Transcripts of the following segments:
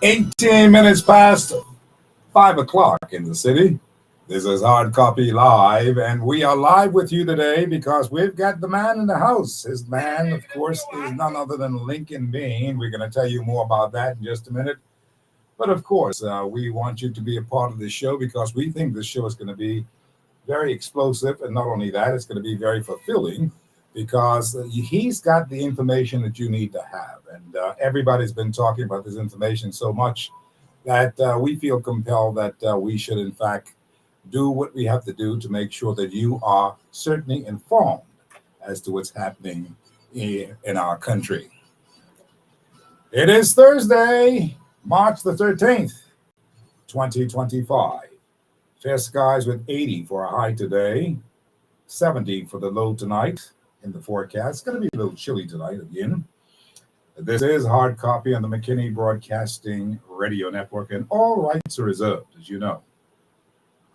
18 minutes past 5 o'clock in the city. This is Hard Copy Live, and we are live with you today because we've got the man in the house. His man, of course, is none other than Lincoln Bean. We're going to tell you more about that in just a minute. But of course, we want you to be a part of this show because we think this show is going to be very explosive. And not only that, it's going to be very fulfilling because he's got the information that you need to have. And everybody's been talking about this information so much that we feel compelled that we should, in fact, do what we have to do to make sure that you are certainly informed as to what's happening in our country. It is Thursday, March the 13th, 2025. Fair skies with 80 for a high today, 70 for the low tonight in the forecast. It's going to be a little chilly tonight again. This is Hard Copy on the Mckinney Broadcasting Radio Network, and all rights are reserved, as you know.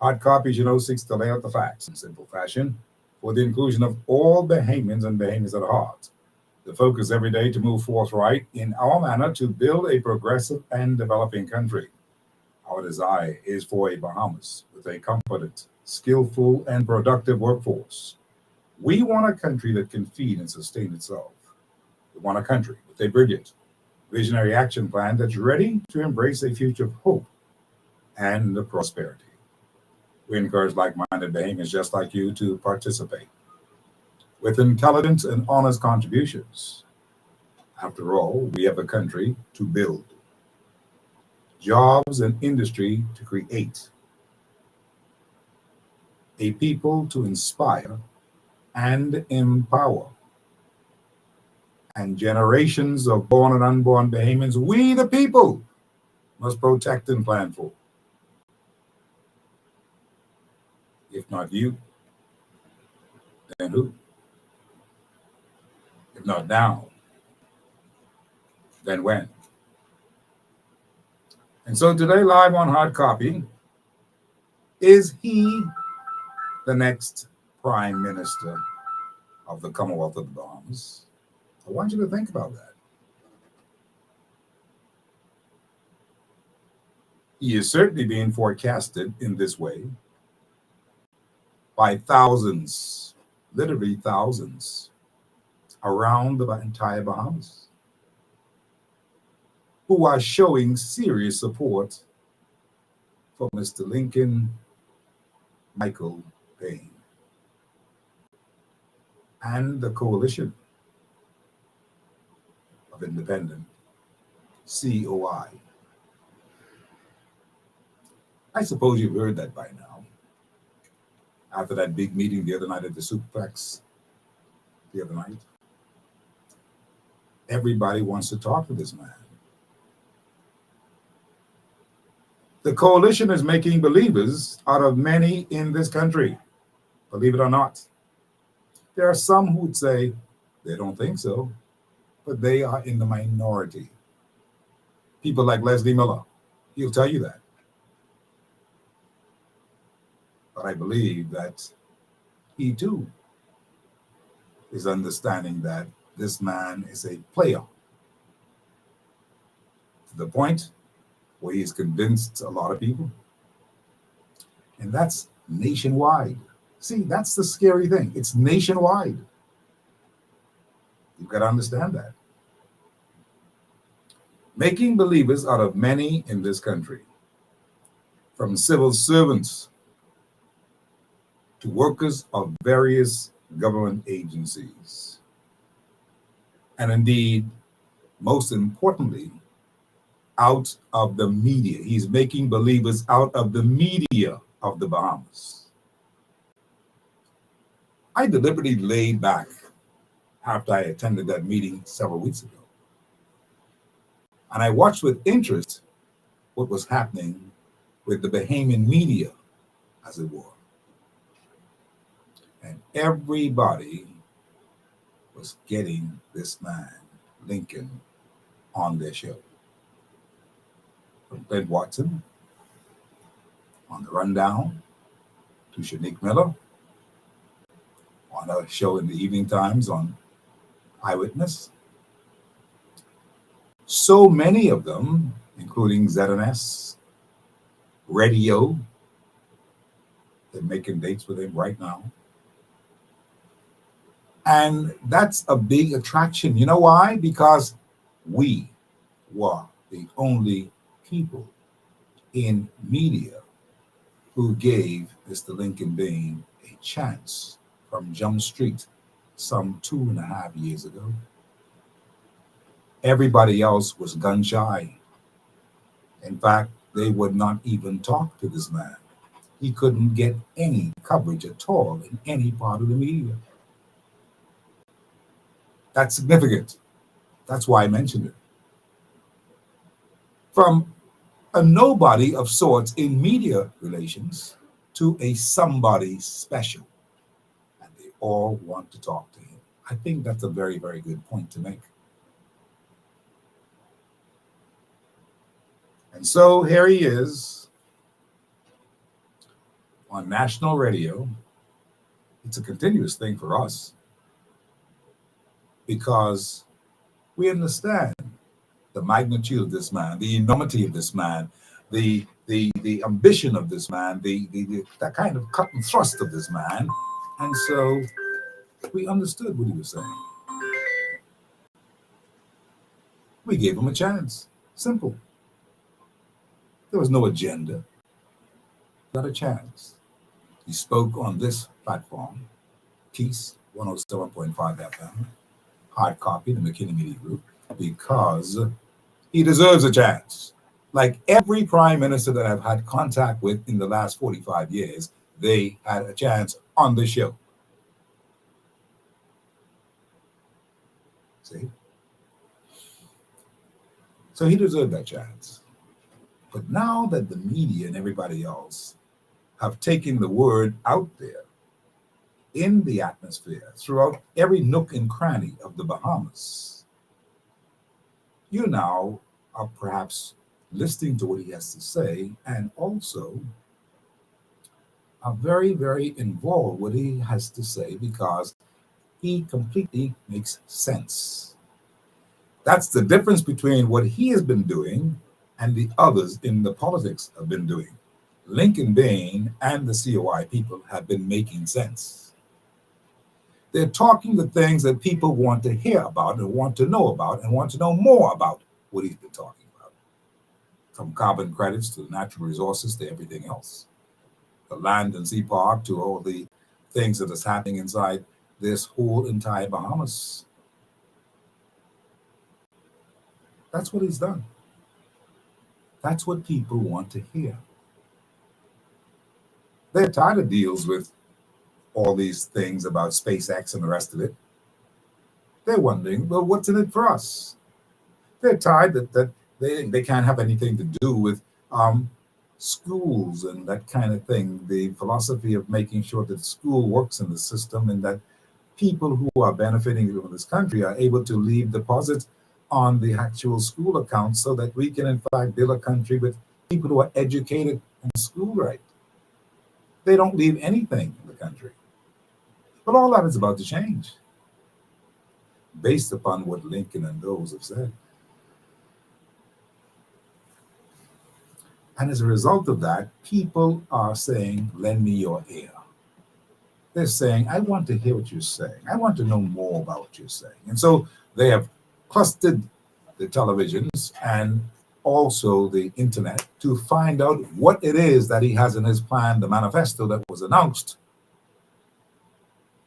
Hard Copy, as you know, seeks to lay out the facts in simple fashion for the inclusion of all Bahamians and Bahamians at heart. The focus every day to move forthright in our manner to build a progressive and developing country. Our desire is for a Bahamas with a competent, skillful, and productive workforce. We want a country that can feed and sustain itself. We want a country with a brilliant, visionary action plan that's ready to embrace a future of hope and prosperity. We encourage like-minded Bahamians just like you to participate with intelligence and honest contributions. After all, we have a country to build, jobs and industry to create, a people to inspire and empower, and generations of born and unborn Bahamians, we the people, must protect and plan for. If not you, then who? If not now, then when? And so today, live on Hard Copy, is he the next Prime Minister of the Commonwealth of the Bahamas? I want you to think about that. He is certainly being forecasted in this way by thousands, literally thousands, around the entire Bahamas, who are showing serious support for Mr. Lincoln Michael Payne and the coalition of independent COI. I suppose you've heard that by now. After that big meeting the other night at the Superplex, the other night, everybody wants to talk to this man. The coalition is making believers out of many in this country, believe it or not. There are some who would say they don't think so, but they are in the minority. People like Leslie Miller, he'll tell you that. But I believe that he too is understanding that this man is a player to the point where he's convinced a lot of people. And that's nationwide. See, that's the scary thing. It's nationwide. You've got to understand that. Making believers out of many in this country, from civil servants to workers of various government agencies. And indeed, most importantly, out of the media. He's making believers out of the media of the Bahamas. I deliberately laid back after I attended that meeting several weeks ago. And I watched with interest what was happening with the Bahamian media, as it were. And everybody was getting this man, Lincoln, on their show. From Clint Watson on the Rundown to Shanique Miller on a show in the evening times on Eyewitness. So many of them including ZNS, radio. They're making dates with him right now. And that's a big attraction. You know why? Because we were the only people in media who gave Mr. Lincoln Bain a chance from Jump Street some 2.5 years ago. Everybody else was gun shy. In fact, they would not even talk to this man. He couldn't get any coverage at all in any part of the media. That's significant. That's why I mentioned it. From a nobody of sorts in media relations to a somebody special. And they all want to talk to him. I think that's a very, very good point to make. And so here he is on national radio. It's a continuous thing for us because we understand the magnitude of this man, the enormity of this man, the ambition of this man, that kind of cut and thrust of this man. And so we understood what he was saying. We gave him a chance. Simple. There was no agenda. Got a chance. He spoke on this platform, Peace 107.5 FM, hard copy, the Mckinney Media Group, because he deserves a chance. Like every prime minister that I've had contact with in the last 45 years, they had a chance on the show. See? So he deserved that chance. But now that the media and everybody else have taken the word out there in the atmosphere throughout every nook and cranny of the Bahamas, you now are perhaps listening to what he has to say and also are very, very involved with what he has to say because he completely makes sense. That's the difference between what he has been doing and the others in the politics have been doing. Lincoln Bain and the COI people have been making sense. They're talking the things that people want to hear about and want to know about and want to know more about what he's been talking about. From carbon credits to natural resources to everything else. The land and sea park to all the things that is happening inside this whole entire Bahamas. That's what he's done. That's what people want to hear. They're tired of deals with all these things about SpaceX and the rest of it. They're wondering, well, what's in it for us? They're tired that they can't have anything to do with schools and that kind of thing. The philosophy of making sure that school works in the system and that people who are benefiting from this country are able to leave deposits on the actual school account so that we can, in fact, build a country with people who are educated and school right. They don't leave anything in the country. But all that is about to change based upon what Lincoln and those have said. And as a result of that, people are saying, lend me your ear. They're saying, I want to hear what you're saying. I want to know more about what you're saying. And so they have clustered the televisions and also the internet to find out what it is that he has in his plan, the manifesto that was announced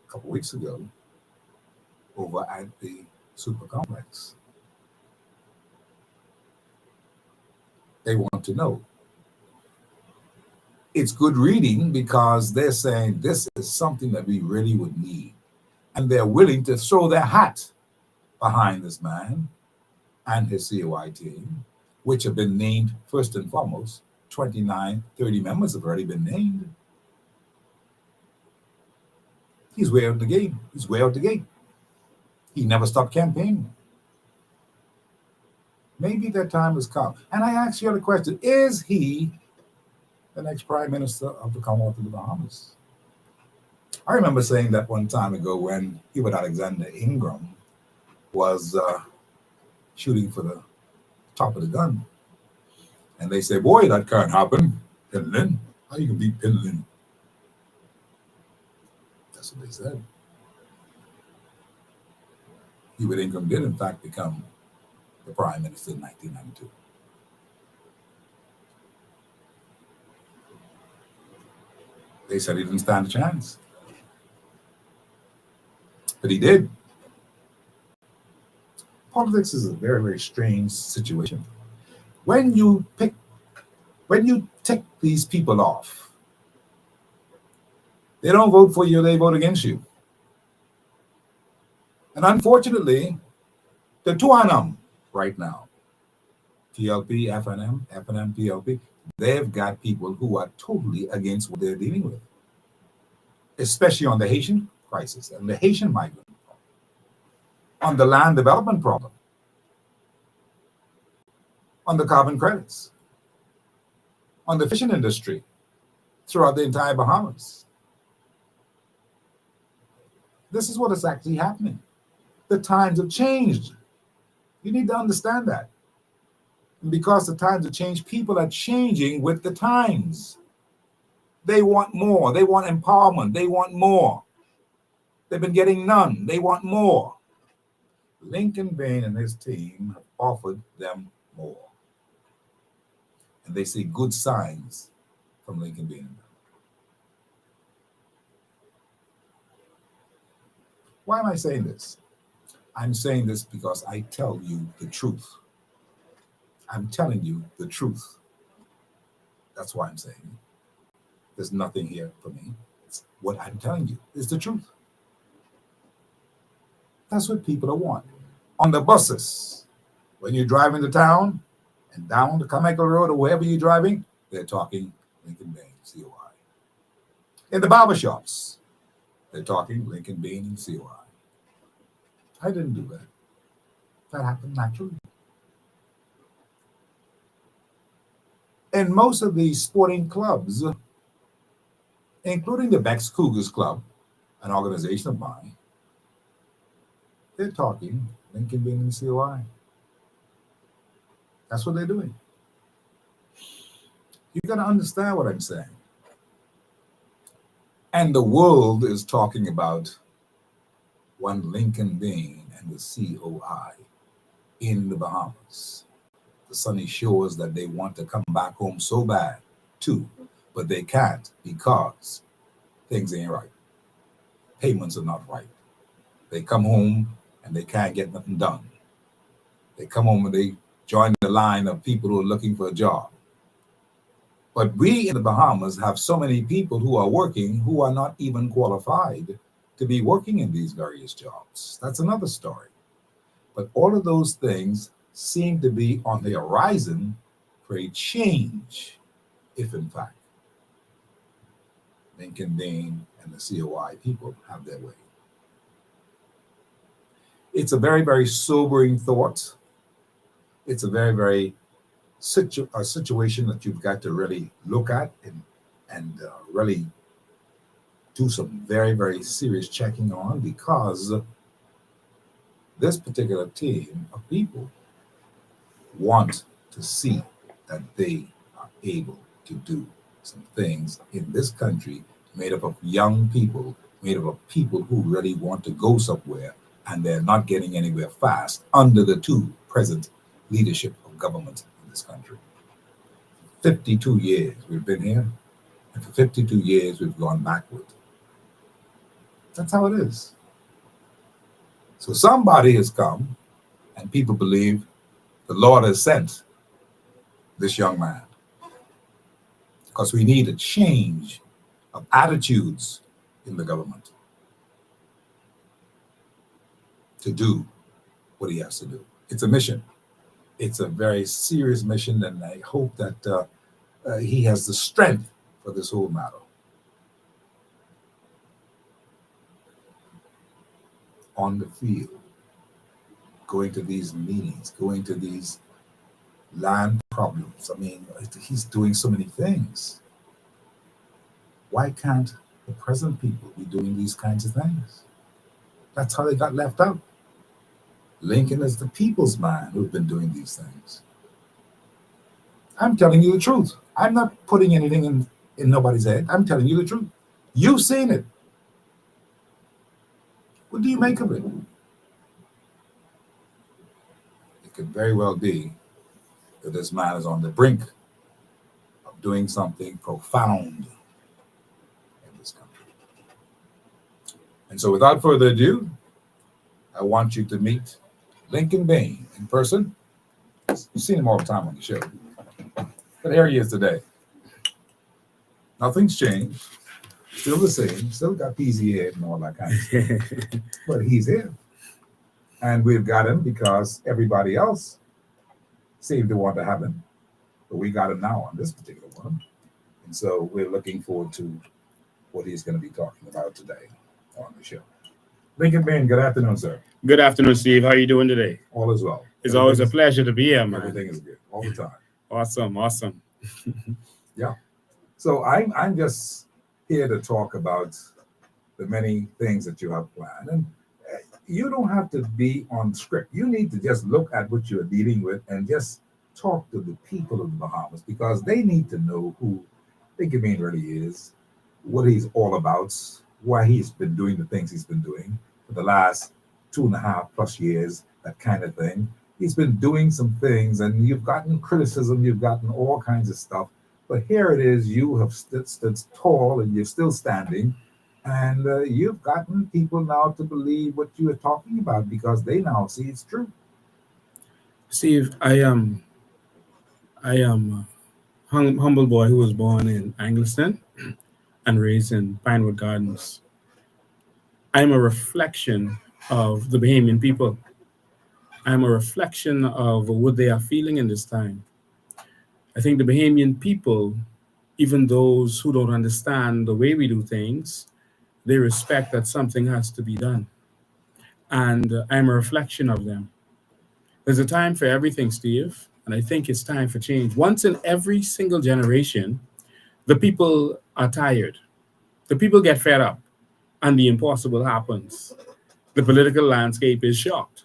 a couple weeks ago over at the super complex. They want to know. It's good reading because they're saying this is something that we really would need. And they're willing to throw their hat behind this man and his COI team, which have been named first and foremost. 29, 30 members have already been named. He's way out the game. He's way out the gate. He never stopped campaigning. Maybe that time has come. And I ask you the question, is he the next prime minister of the Commonwealth of the Bahamas? I remember saying that one time ago when Hubert Alexander was shooting for the top of the gun. And they say, boy, that can't happen. Penland, how you can beat Penland? That's what they said. Hubert Ingram did, in fact, become the prime minister in 1992. They said he didn't stand a chance. But he did. Politics is a very, very strange situation. When you tick these people off, they don't vote for you, they vote against you. And unfortunately, the two of them right now, PLP, FNM, PLP, they've got people who are totally against what they're dealing with, especially on the Haitian crisis and the Haitian migrant problem, on the land development problem, on the carbon credits, on the fishing industry throughout the entire Bahamas. This is what is actually happening. The times have changed. You need to understand that. And because the times have changed, people are changing with the times. They want more. They want empowerment. They want more. They've been getting none. They want more. Lincoln Bain and his team have offered them more. And they see good signs from Lincoln Bain. Why am I saying this? I'm saying this because I tell you the truth. I'm telling you the truth. That's why I'm saying it. There's nothing here for me. It's what I'm telling you is the truth. That's what people want. On the buses, when you're driving to town and down the Carmichael Road or wherever you're driving, they're talking Lincoln Bain, COI. In the barbershops, they're talking Lincoln Bain and COI. I didn't do that. That happened naturally. In most of these sporting clubs, including the Bex Cougars Club, an organization of mine, they're talking Lincoln Bain and COI. That's what they're doing. You got to understand what I'm saying. And the world is talking about one Lincoln Bain and the COI in the Bahamas. The sunny shores that they want to come back home so bad too, but they can't because things ain't right. Payments are not right. They come home and they can't get nothing done. They come home and they join the line of people who are looking for a job. But we in the Bahamas have so many people who are working who are not even qualified to be working in these various jobs. That's another story. But all of those things seem to be on the horizon for a change, if in fact Lincoln Bain and the COI people have their way. It's a very, very sobering thought. It's a very, very situation that you've got to really look at and really do some very, very serious checking on, because this particular team of people want to see that they are able to do some things in this country made up of young people, made up of people who really want to go somewhere, and they're not getting anywhere fast under the two present leadership of government in this country. 52 years we've been here, and for 52 years we've gone backward. That's how it is. So somebody has come, and people believe the Lord has sent this young man, because we need a change of attitudes in the government to do what he has to do. It's a mission. It's a very serious mission, and I hope that he has the strength for this whole matter. On the field, going to these meetings, going to these land problems. I mean, he's doing so many things. Why can't the present people be doing these kinds of things? That's how they got left out. Lincoln is the people's man who's been doing these things. I'm telling you the truth. I'm not putting anything in nobody's head. I'm telling you the truth. You've seen it. What do you make of it? It could very well be that this man is on the brink of doing something profound in this country. And so, without further ado, I want you to meet Lincoln Bain in person. You've seen him all the time on the show. But here he is today. Nothing's changed. Still the same. Still got peasy head and all that kind of stuff. But he's here. And we've got him because everybody else seemed to want to have him. But we got him now on this particular one. And so we're looking forward to what he's going to be talking about today on the show. Lincoln Bain, good afternoon, sir. Good afternoon, Steve. How are you doing today? All is well. It's always a pleasure to be here, man. Everything is good all the time. Awesome. Yeah. So I'm just here to talk about the many things that you have planned. And you don't have to be on script. You need to just look at what you're dealing with and just talk to the people of the Bahamas because they need to know who Lincoln Bain really is, what he's all about, why he's been doing the things he's been doing for the last 2.5+ years, that kind of thing. He's been doing some things and you've gotten criticism, you've gotten all kinds of stuff. But here it is, you have stood tall and you're still standing. And you've gotten people now to believe what you are talking about because they now see it's true. Steve, I am a humble boy who was born in Angleton and raised in Pinewood Gardens. I'm a reflection of the Bahamian people. I'm a reflection of what they are feeling in this time. I think the Bahamian people, even those who don't understand the way we do things, they respect that something has to be done. And I'm a reflection of them. There's a time for everything, Steve, and I think it's time for change. Once in every single generation, the people are tired. The people get fed up, and the impossible happens. The political landscape is shocked.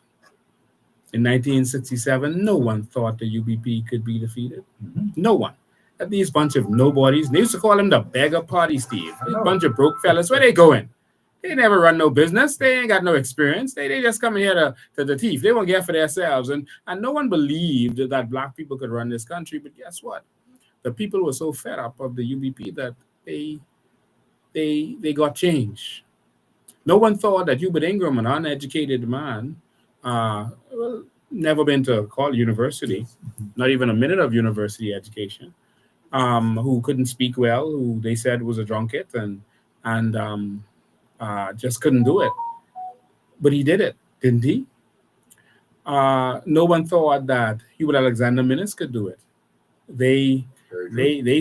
In 1967, no one thought the UBP could be defeated. No one. These bunch of nobodies. They used to call them the beggar party, Steve. These bunch of broke fellas. Where they going? They never run no business. They ain't got no experience. They just come here to the thief. They won't get for themselves. And no one believed that black people could run this country. But guess what? The people were so fed up of the UBP that they got change. No one thought that Hubert Ingram, an uneducated man, never been to university, not even a minute of university education, who couldn't speak well, who they said was a drunkard and just couldn't do it. But he did it, didn't he? No one thought that Hubert Alexander Minnis could do it. They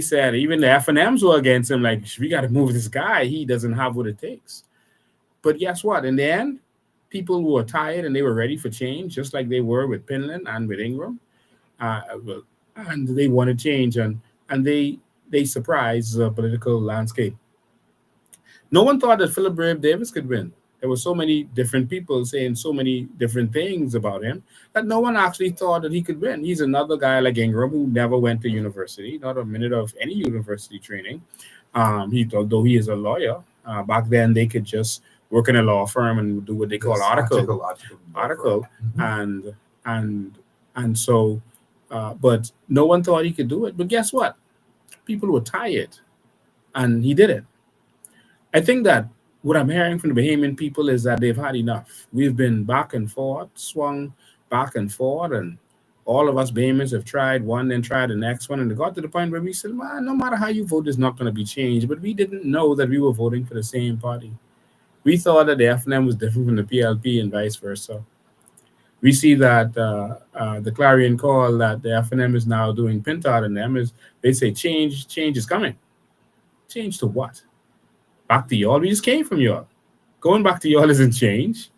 said even the F&Ms were against him, like, we got to move this guy. He doesn't have what it takes. But guess what? In the end, people were tired and they were ready for change, just like they were with Pinland and with Ingram. And they wanted change, and they surprised the political landscape. No one thought that Philip Brave Davis could win. There were so many different people saying so many different things about him that no one actually thought that he could win. He's another guy like Ingram who never went to university, not a minute of any university training. Although he is a lawyer, back then they could just work in a law firm and do what they call article. And so, but no one thought he could do it. But guess what? People were tired, and he did it. I think that what I'm hearing from the Bahamian people is that they've had enough. We've been back and forth, swung back and forth, and all of us Bahamians have tried one, then tried the next one, and it got to the point where we said, man, no matter how you vote, there's not going to be change. But we didn't know that we were voting for the same party. We thought that the FNM was different from the PLP and vice versa. We see that the clarion call that the FNM is now doing Pintard and them is they say change is coming. Change to what? Back to y'all? We just came from y'all. Going back to y'all isn't change,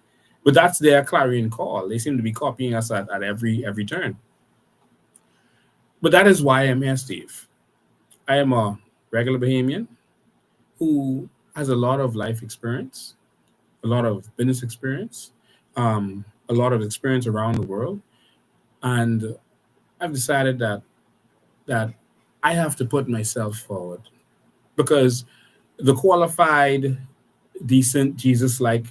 but that's their clarion call. They seem to be copying us at every turn. But that is why I'm here, Steve. I am a regular Bahamian who has a lot of life experience, a lot of business experience, a lot of experience around the world. And I've decided that that I have to put myself forward because the qualified, decent, Jesus-like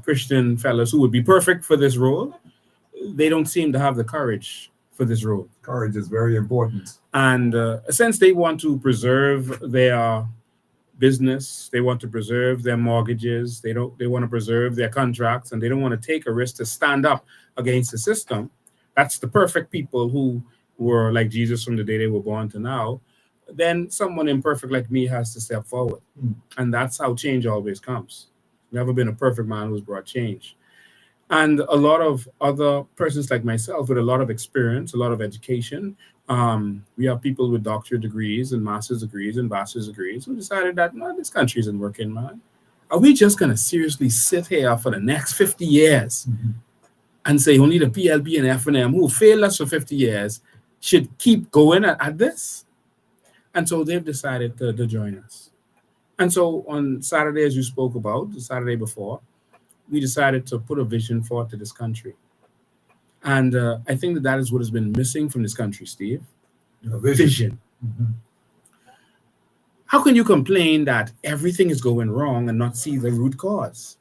Christian fellows who would be perfect for this role, they don't seem to have the courage for this role. Courage is very important. And since they want to preserve their business, they want to preserve their mortgages, they want to preserve their contracts, and they don't want to take a risk to stand up against the system. That's the perfect people who were like Jesus from the day they were born to now. Then someone imperfect like me has to step forward. And that's how change always comes. Never been a perfect man who's brought change. And a lot of other persons like myself with a lot of experience, a lot of education. We have people with doctorate degrees and master's degrees and bachelor's degrees who decided that, no, this country isn't working, man. Are we just going to seriously sit here for the next 50 years and say only the PLP and F&M who failed us for 50 years should keep going at this? And so they've decided to join us. And so on Saturday, as you spoke about, the Saturday before, we decided to put a vision forward to this country. And I think that is what has been missing from this country, Steve. A vision. How can you complain that everything is going wrong and not see the root cause?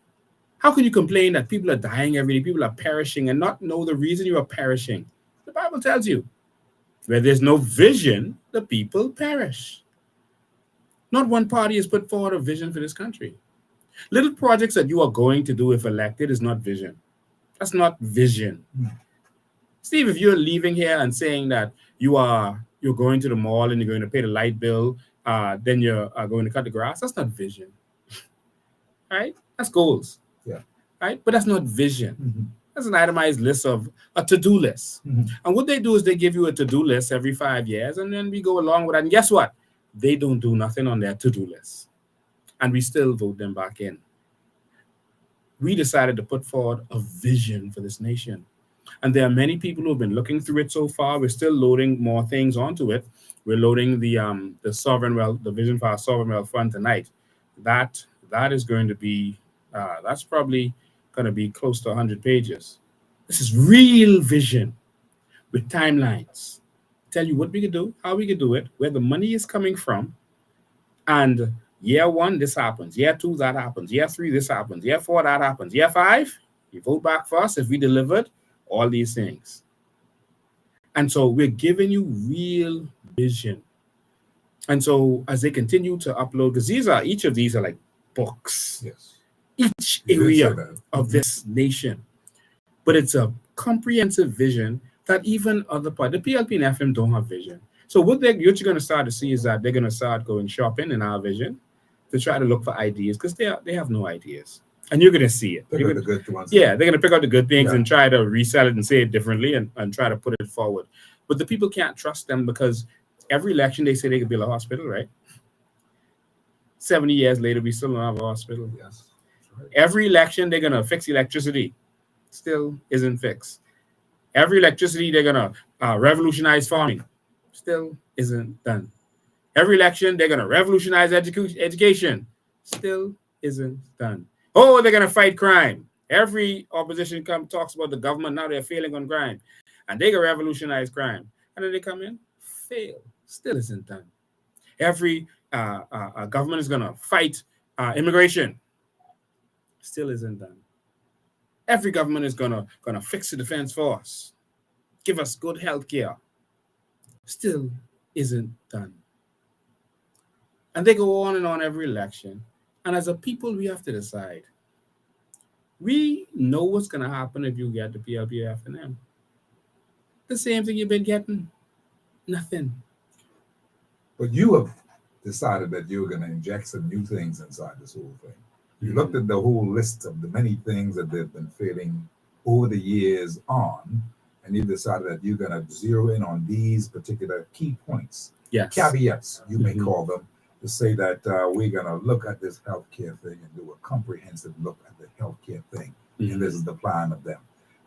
How can you complain that people are dying every day, people are perishing, and not know the reason you are perishing? The Bible tells you, where there's no vision, the people perish. Not one party has put forward a vision for this country. Little projects that you are going to do if elected is not vision. That's not vision. Steve, if you're leaving here and saying that you're going to the mall and you're going to pay the light bill, then you're going to cut the grass, that's not vision. Right? That's goals. Yeah. Right? But that's not vision. That's an itemized list of a to-do list. And what they do is they give you a to-do list every 5 years, and then we go along with that. And guess what? They don't do nothing on their to-do list. And we still vote them back in. We decided to put forward a vision for this nation. And there are many people who have been looking through it so far. We're still loading more things onto it. We're loading the sovereign wealth, the vision for our sovereign wealth fund tonight. That is going to be, that's probably going to be close to 100 pages. This is real vision with timelines. Tell you what we could do, how we could do it, where the money is coming from, and year 1, this happens. Year 2, that happens. Year 3, this happens. Year 4, that happens. Year 5, you vote back for us if we delivered all these things. And so we're giving you real vision. And so as they continue to upload, because each of these are like books. Yes. Each area of this nation. But it's a comprehensive vision that even other parts, the PLP and FM don't have vision. So what you're going to start to see is that they're going to start going shopping in our vision to try to look for ideas because they have no ideas. And you're going to see it. Pick out the good ones. Yeah, they're going to pick out the good things and try to resell it and say it differently and try to put it forward. But the people can't trust them because every election they say they could build a hospital, right? 70 years later, we still don't have a hospital. Yes. Right. Every election, they're going to fix electricity. Still isn't fixed. Every electricity, they're going to revolutionize farming. Still isn't done. Every election, they're going to revolutionize education. Still isn't done. Oh, they're going to fight crime. Every opposition talks about the government. Now they're failing on crime. And they can revolutionize crime. And then they come in, fail. Still isn't done. Every government is going to fight immigration. Still isn't done. Every government is gonna fix the defense force, give us good health care. Still isn't done. And they go on and on every election. And as a people, we have to decide. We know what's gonna happen if you get the PLP F&M. The same thing you've been getting. Nothing. But you have decided that you're gonna inject some new things inside this whole thing. You looked at the whole list of the many things that they've been failing over the years on, and you decided that you're going to zero in on these particular key points, caveats, you may call them, to say that we're going to look at this healthcare thing and do a comprehensive look at the healthcare thing. And this is the plan of them.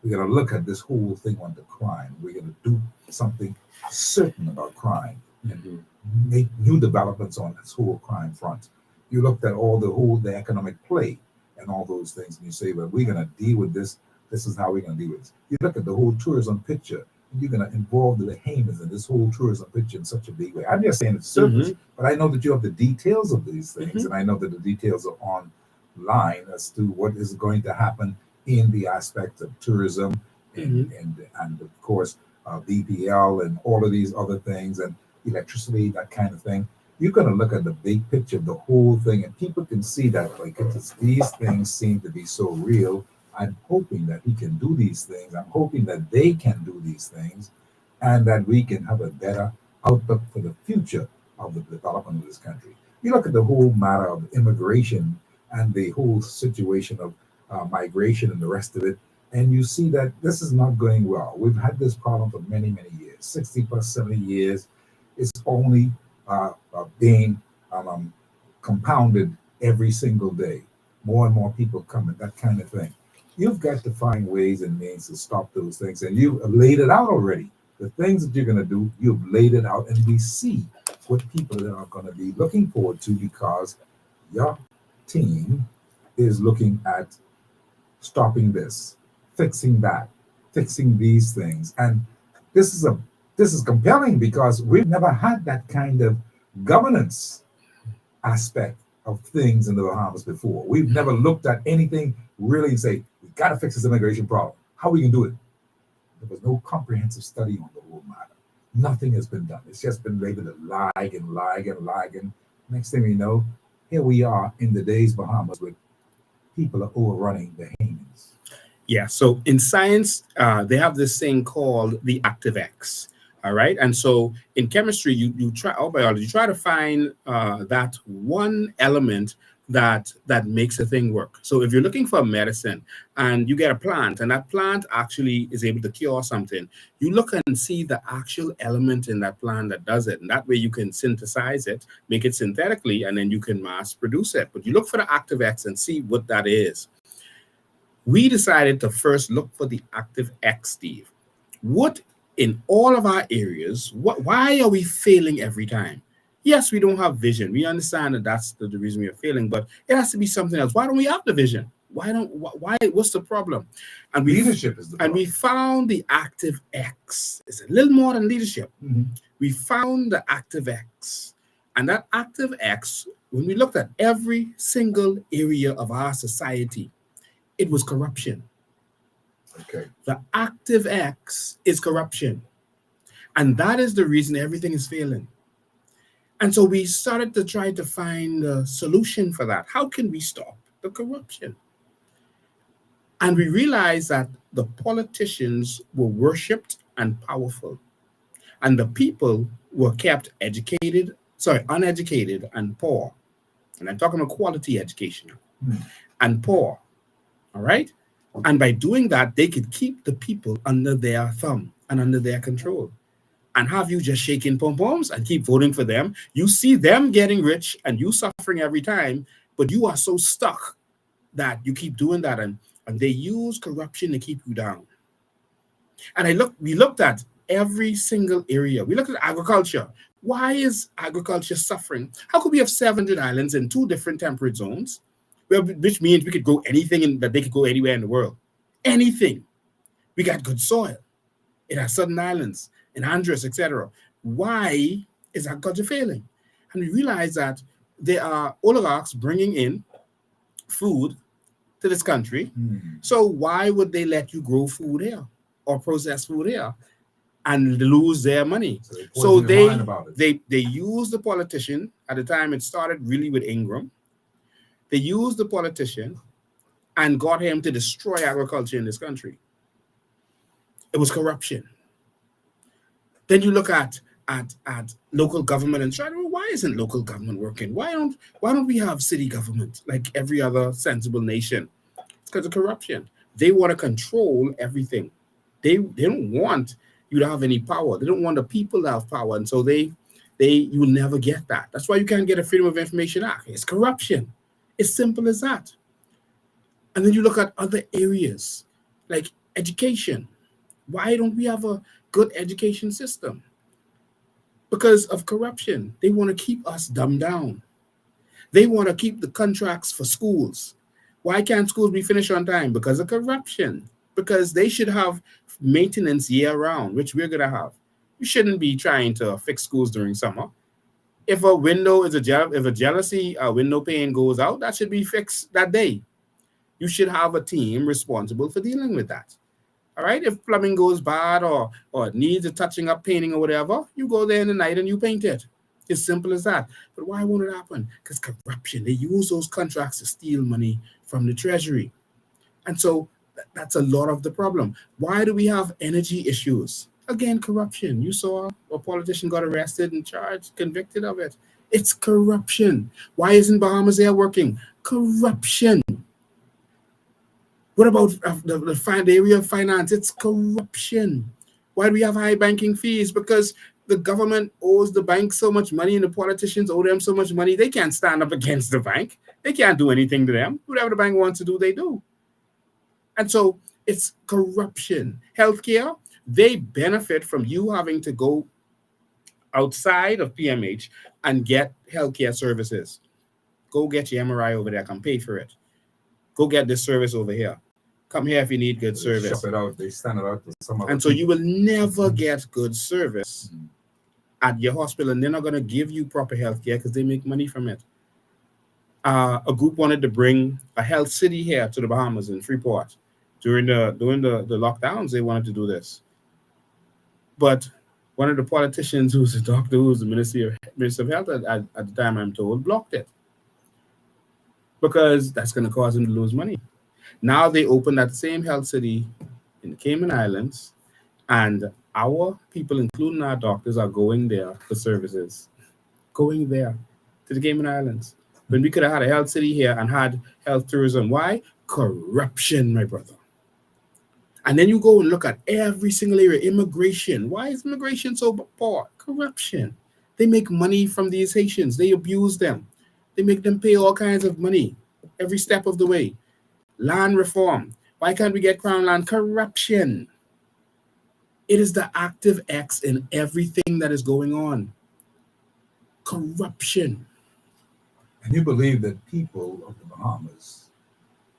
We're going to look at this whole thing on the crime. We're going to do something certain about crime and make new developments on this whole crime front. You looked at the economic play and all those things, and you say, well, we're going to deal with this. This is how we're going to deal with this. You look at the whole tourism picture you're going to involve the Bahamians in this whole tourism picture in such a big way. I'm just saying it's surface, Mm-hmm. but I know that you have the details of these things, Mm-hmm. and I know that the details are online as to what is going to happen in the aspect of tourism Mm-hmm. and of course BPL and all of these other things and electricity, that kind of thing. You're going to look at the big picture of the whole thing, and people can see that like these things seem to be so real. I'm hoping that he can do these things. I'm hoping that they can do these things, and that we can have a better outlook for the future of the development of this country. You look at the whole matter of immigration and the whole situation of migration and the rest of it, and you see that this is not going well. We've had this problem for many, many years, 60 plus 70 years. It's only being compounded every single day. More and more people coming, that kind of thing. You've got to find ways and means to stop those things, and you've laid it out already. The things that you're going to do, you've laid it out, and we see what people are going to be looking forward to because your team is looking at stopping this, fixing that, fixing these things, and this is a this is compelling because we've never had that kind of governance aspect of things in the Bahamas before. We've never looked at anything really and say, we got to fix this immigration problem. How we can do it? There was no comprehensive study on the whole matter. Nothing has been done. It's just been labeled a lag and lag and lag. And next thing we know, here we are in the days Bahamas with people are overrunning the Bahamians. Yeah. So in science, they have this thing called the active X. All right. And so in chemistry, you try, or biology, you try to find that one element that makes a thing work. So if you're looking for a medicine and you get a plant and that plant actually is able to cure something, you look and see the actual element in that plant that does it. And that way you can synthesize it, make it synthetically, and then you can mass produce it. But you look for the active X and see what that is. We decided to first look for the active X, Steve. What in all of our areas, why are we failing every time? Yes, we don't have vision. We understand that that's the reason we are failing, but it has to be something else. Why don't we have the vision? What's the problem? And Leadership is the problem. we found the active X. It's a little more than leadership. Mhm. We found the active X. And that active X, when we looked at every single area of our society, it was corruption. Okay. The active X is corruption. And that is the reason everything is failing. And so we started to try to find a solution for that. How can we stop the corruption? And we realized that the politicians were worshipped and powerful, and the people were kept uneducated and poor. And I'm talking about quality education and poor. All right. And by doing that, they could keep the people under their thumb and under their control and have you just shaking pom-poms and keep voting for them. You see them getting rich and you suffering every time, but you are so stuck that you keep doing that. And they use corruption to keep you down. And we looked at every single area. We looked at agriculture. Why is agriculture suffering? How could we have 700 islands in 2 different temperate zones? Well, which means we could grow anything that they could go anywhere in the world. Anything. We got good soil. It has southern islands, in Andros, etc. Why is agriculture failing? And we realize that there are oligarchs bringing in food to this country. So why would they let you grow food here or process food here and lose their money? So they use the politician. At the time, it started really with Ingram. They used the politician and got him to destroy agriculture in this country. It was corruption. Then you look at local government and try to, well, why isn't local government working? Why don't we have city government like every other sensible nation? It's because of corruption. They want to control everything. They don't want you to have any power. They don't want the people to have power, and so you will never get that. That's why you can't get a Freedom of Information Act. It's corruption. It's simple as that. And then you look at other areas like education. Why don't we have a good education system? Because of corruption. They want to keep us dumbed down. They want to keep the contracts for schools. Why can't schools be finished on time? Because of corruption. because they should have maintenance year round, which we're going to have. You shouldn't be trying to fix schools during summer. If a window is if a jealousy window pane goes out, that should be fixed that day. You should have a team responsible for dealing with that. All right. If plumbing goes bad or it needs a touching up, painting or whatever, you go there in the night and you paint it. It's simple as that. But why won't it happen? Because corruption. They use those contracts to steal money from the treasury. And so that's a lot of the problem. Why do we have energy issues? Again, corruption. You saw a politician got arrested and charged, convicted of it. It's corruption. Why isn't Bahamas Air working? Corruption. What about the area of finance? It's corruption. Why do we have high banking fees? Because the government owes the bank so much money and the politicians owe them so much money, they can't stand up against the bank. They can't do anything to them. Whatever the bank wants to do, they do. And so it's corruption. Healthcare, they benefit from you having to go outside of PMH and get healthcare services. Go get your MRI over there. Come pay for it. Go get this service over here. Come here if you need good service. Shop it out. They stand it out to some other and so you will never get good service at your hospital, and they're not going to give you proper health care because they make money from it. A group wanted to bring a health city here to the Bahamas in Freeport. During the lockdowns, they wanted to do this. But one of the politicians who's a doctor, who's the Minister of Health at the time, I'm told, blocked it. Because that's going to cause them to lose money. Now they opened that same health city in the Cayman Islands, and our people, including our doctors, are going there for services. Going there to the Cayman Islands. When we could have had a health city here and had health tourism. Why? Corruption, my brother. And then you go and look at every single area. Immigration. Why is immigration so poor? Corruption. They make money from these Haitians. They abuse them. They make them pay all kinds of money every step of the way. Land reform. Why can't we get crown land? Corruption. It is the active X in everything that is going on. Corruption. And you believe that people of the Bahamas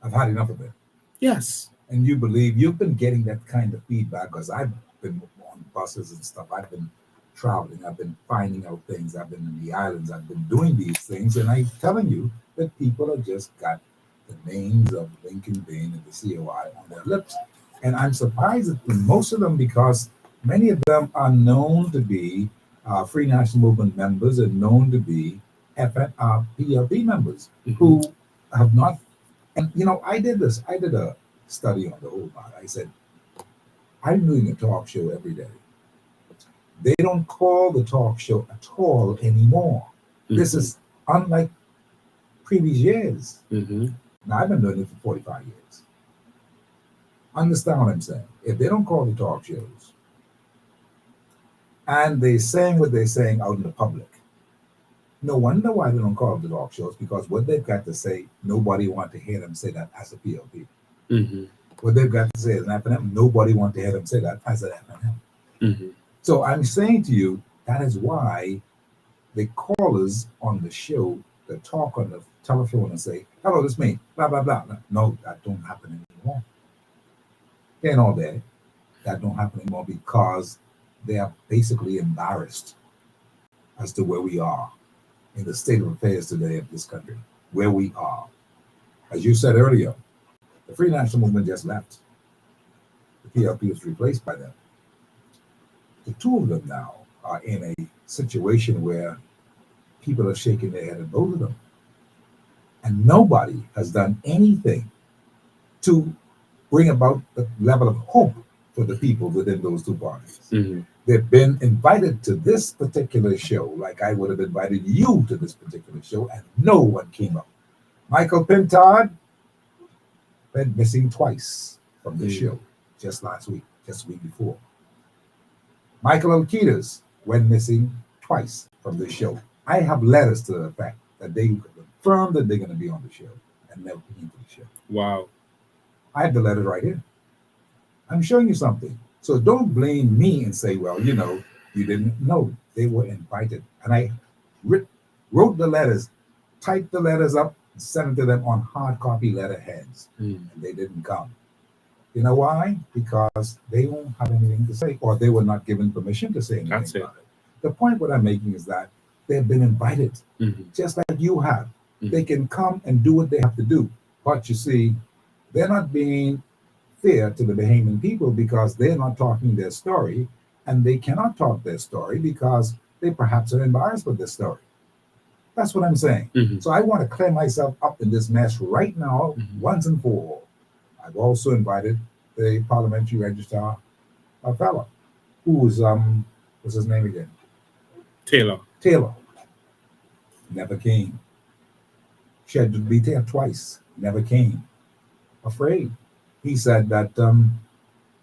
have had enough of it? Yes. And you believe you've been getting that kind of feedback, because I've been on buses and stuff. I've been traveling. I've been finding out things. I've been in the islands. I've been doing these things. And I'm telling you that people have just got the names of Lincoln Bain and the COI on their lips. And I'm surprised at most of them, because many of them are known to be Free National Movement members and known to be PLP members who have not. And, you know, I did this. I did a study on the whole matter. I said, I'm doing a talk show every day. They don't call the talk show at all anymore. This is unlike previous years. Now, I've been doing it for 45 years. Understand what I'm saying? If they don't call the talk shows and they're saying what they're saying out in the public, no wonder why they don't call the talk shows, because what they've got to say, nobody wants to hear them say that as a PLP. What they've got to say as an FNM, nobody wants to hear them say that as an FNM. So I'm saying to you, that is why the callers on the show that talk on the telephone and say, hello, this is me, blah, blah, blah. No, that don't happen anymore. They ain't all day. That don't happen anymore because they are basically embarrassed as to where we are in the state of affairs today of this country, where we are. As you said earlier, the Free National Movement just left. The PLP was replaced by them. The two of them now are in a situation where people are shaking their head at both of them. And nobody has done anything to bring about the level of hope for the people within those two parties. They've been invited to this particular show, like I would have invited you to this particular show, and no one came up. Michael Pintard went missing twice from the show, just last week, just the week before. Michael Alquitas went missing twice from the show. I have letters to the effect that they confirmed that they're going to be on the show and never came to the show. Wow. I have the letters right here. I'm showing you something. So don't blame me and say, well, you know, you didn't know. They were invited. And I wrote the letters, typed the letters up, and sent them to them on hard copy letterheads. And they didn't come. You know why? Because they won't have anything to say, or they were not given permission to say anything That's it. about it. The point what I'm making is that they've been invited, just like you have. They can come and do what they have to do. But you see, they're not being fair to the Bahamian people because they're not talking their story, and they cannot talk their story because they perhaps are embarrassed with their story. That's what I'm saying. So I want to clear myself up in this mess right now, once and for all. I've also invited the parliamentary registrar, a fellow, who's what's his name again? Taylor. Taylor. Never came. Scheduled to be there twice. Never came. Afraid. He said that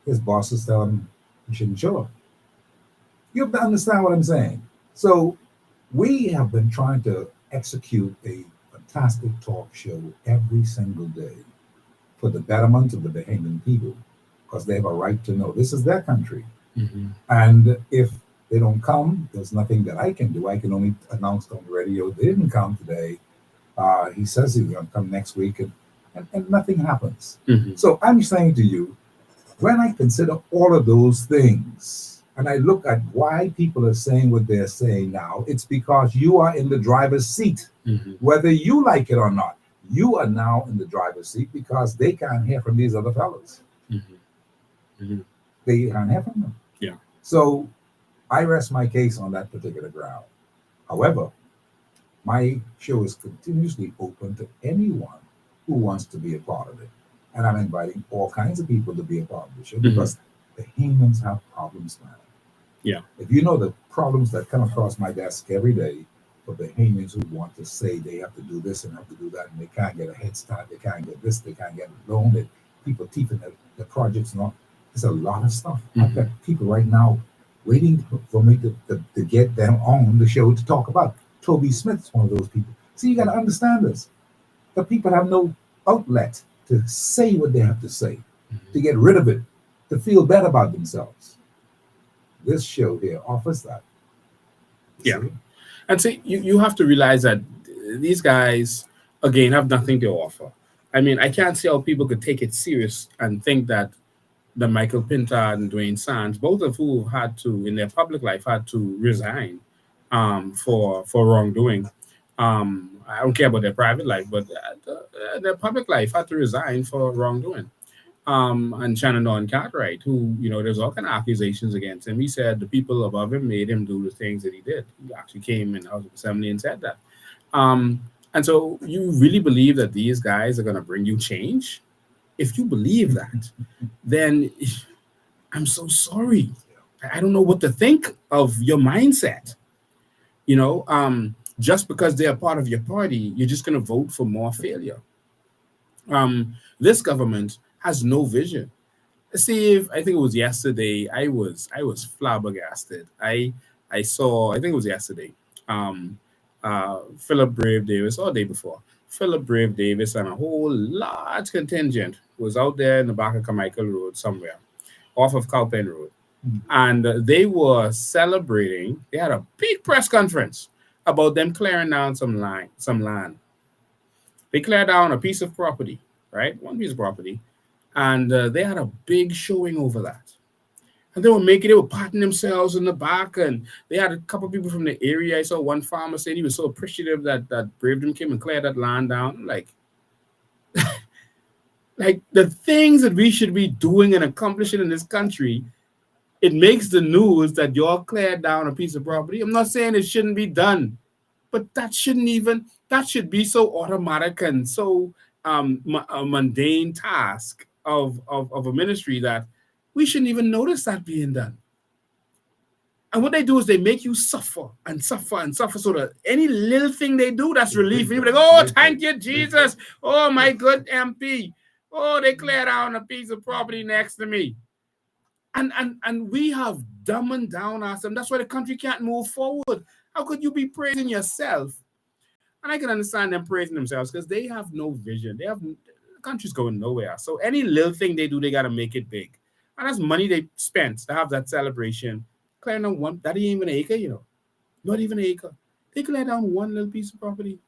his bosses tell him he shouldn't show up. You have to understand what I'm saying. So we have been trying to execute a fantastic talk show every single day for the betterment of the Bahamian people, because they have a right to know this is their country. And if they don't come, there's nothing that I can do. I can only announce on the radio they didn't come today. He says he's going to come next week, and nothing happens. So I'm saying to you, when I consider all of those things, and I look at why people are saying what they're saying now, it's because you are in the driver's seat, whether you like it or not. You are now in the driver's seat because they can't hear from these other fellows. They can't hear from them. Yeah. So I rest my case on that particular ground. However, my show is continuously open to anyone who wants to be a part of it. And I'm inviting all kinds of people to be a part of the show because the Bahamians have problems, man. Yeah. If you know the problems that come across my desk every day for Bahamians who want to say they have to do this and have to do that, and they can't get a head start, they can't get this, they can't get a loan, that people teething the projects and all. There's a lot of stuff. I've got people right now waiting for me to get them on the show to talk about. Toby Smith's one of those people. See, you got to understand this. The people have no outlet to say what they have to say, to get rid of it, to feel better about themselves. This show here offers that. Yeah. And see, you have to realize that these guys, again, have nothing to offer. I mean, I can't see how people could take it serious and think that the Michael Pinta and Dwayne Sands, both of who had to, in their public life, had to resign for wrongdoing. I don't care about their private life, but their public life had to resign for wrongdoing. And Shannon Cartwright, who, there's all kind of accusations against him. He said the people above him made him do the things that he did. He actually came in the House of Assembly and said that. And so you really believe that these guys are going to bring you change? If you believe that, then I'm so sorry. I don't know what to think of your mindset. Just because they're part of your party, you're just going to vote for more failure. This government has no vision. Steve, I think it was yesterday. I was flabbergasted. I saw. I think it was yesterday. Philip Brave Davis, or the day before. Philip Brave Davis and a whole large contingent was out there in the back of Carmichael Road somewhere, off of Cowpen Road, and they were celebrating. They had a big press conference about them clearing down some land. They cleared down a piece of property, right? One piece of property. And they had a big showing over that. And they were patting themselves in the back. And they had a couple of people from the area. I saw one farmer said he was so appreciative that Bravedom came and cleared that land down. Like the things that we should be doing and accomplishing in this country, it makes the news that y'all cleared down a piece of property. I'm not saying it shouldn't be done, but that should be so automatic and so a mundane task of a ministry that we shouldn't even notice that being done. And what they do is they make you suffer and suffer and suffer, so that any little thing they do, that's relief. And you're like, oh, thank you, Jesus. Oh, my good MP. Oh, they cleared down a piece of property next to me. And we have dumbed down ourselves. That's why the country can't move forward. How could you be praising yourself? And I can understand them praising themselves because they have no vision. The country's going nowhere. So any little thing they do, they got to make it big. And that's money they spent to have that celebration. Clearing down one, that ain't even an acre, Not even an acre. They clear down one little piece of property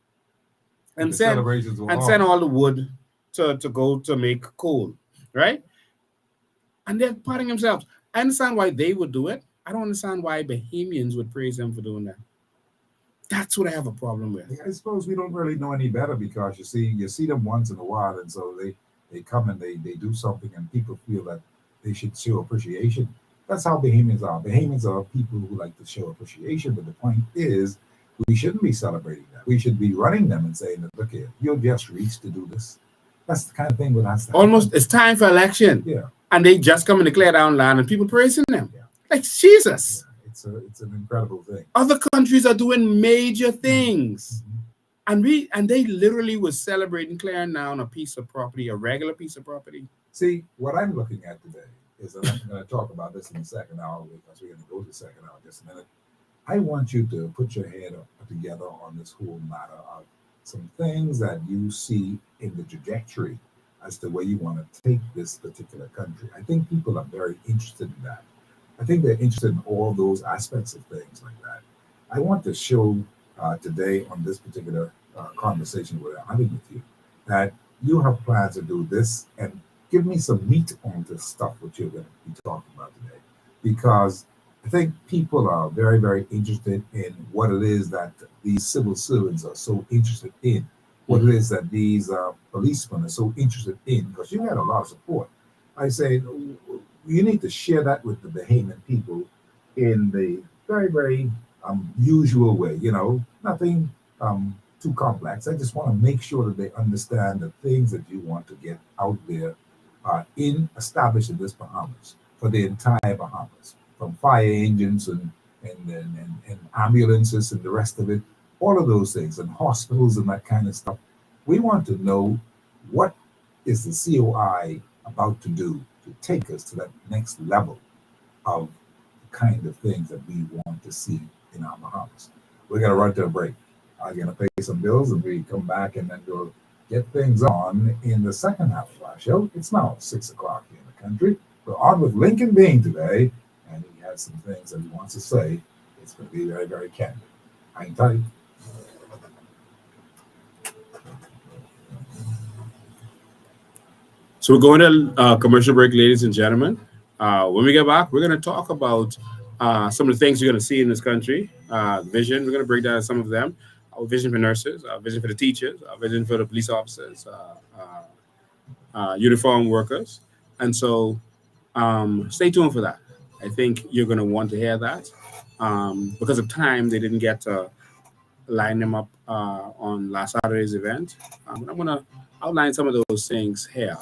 and send all the wood to go to make coal, right? and they're patting themselves. I understand why they would do it. I don't understand why Bahamians would praise them for doing that. That's what I have a problem with. I suppose we don't really know any better because you see them once in a while, and so they come and they do something, and people feel that they should show appreciation. That's how Bahamians are. Bahamians are people who like to show appreciation, but the point is, we shouldn't be celebrating that. We should be running them and saying that, look here, you're just reached to do this. That's the kind of thing that has to Almost, happen. it's time for election, Yeah, and they just come and declare down land, and people praising them. yeah, Like Jesus. yeah. It's an incredible thing. Other countries are doing major things. Mhm. And they literally was celebrating clearing down a piece of property, a regular piece of property. See, what I'm looking at today is that I'm going to talk about this in the second hour because we're going to go to the second hour in just a minute. I want you to put your head together on this whole matter of some things that you see in the trajectory as to where you want to take this particular country. I think people are very interested in that. I think they're interested in all those aspects of things like that. I want to show today on this particular conversation we're having with you that you have plans to do this and give me some meat on this stuff what you're going to be talking about today because I think people are very, very interested in what it is that these civil servants are so interested in, what it is that these policemen are so interested in, because you had a lot of support. I say you need to share that with the Bahamian people in the very, very usual way, nothing too complex. I just want to make sure that they understand the things that you want to get out there established in this Bahamas for the entire Bahamas from fire engines and ambulances and the rest of it, all of those things, and hospitals and that kind of stuff. We want to know what is the COI about to do to take us to that next level of the kind of things that we want to see in our Bahamas. We're going to run to a break. I'm going to pay some bills and we come back and then we'll get things on in the second half of our show. It's now 6 o'clock here in the country. We're on with Lincoln Bean today, and he has some things that he wants to say. It's going to be very, very candid. Hang tight. So we're going to commercial break, ladies and gentlemen. When we get back, we're going to talk about some of the things you're going to see in this country. Vision, we're going to break down some of them. Our vision for nurses, our vision for the teachers, our vision for the police officers, uniform workers. And so stay tuned for that. I think you're going to want to hear that. Because of time, they didn't get to line them up on last Saturday's event. But I'm going to outline some of those things here.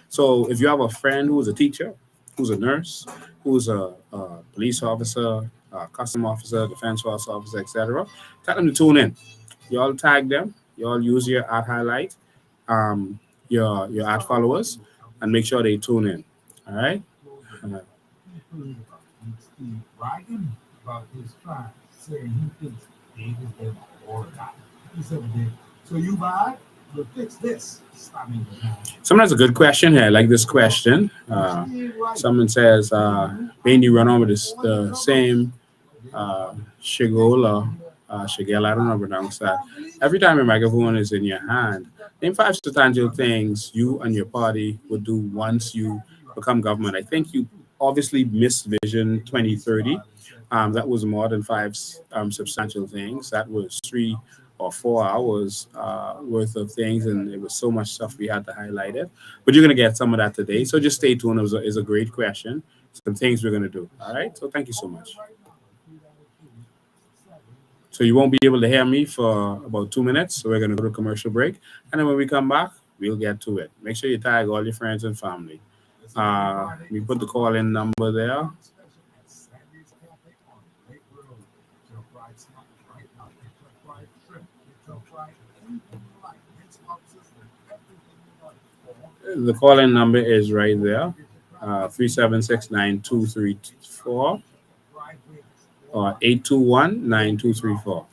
So if you have a friend who's a teacher, who's a nurse, who's a police officer, a custom officer, defense force officer, etc., tell them to tune in. You all tag them. You all use your ad highlight, your ad followers, and make sure they tune in. All right. Steve bragging about his tribe, saying he thinks David did all of that. He said, so you buy, but fix this. Stop me. Someone has a good question here. I like this question. Someone says, Bain, you run on with the same Shigol or Shigel, I don't know how to pronounce that. Every time a microphone is in your hand, name 5 substantial things you and your party would do once you become government. I think you obviously missed Vision 2030. That was more than 5 substantial things. That was 3 or 4 hours worth of things, and it was so much stuff we had to highlight it. But you're going to get some of that today. So just stay tuned. It's a great question. Some things we're going to do. All right. So thank you so much. So you won't be able to hear me for about 2 minutes. So we're going to go to commercial break. And then when we come back, we'll get to it. Make sure you tag all your friends and family. We put the call-in number there. The call-in number is right there. 376-9234 or 821-9234.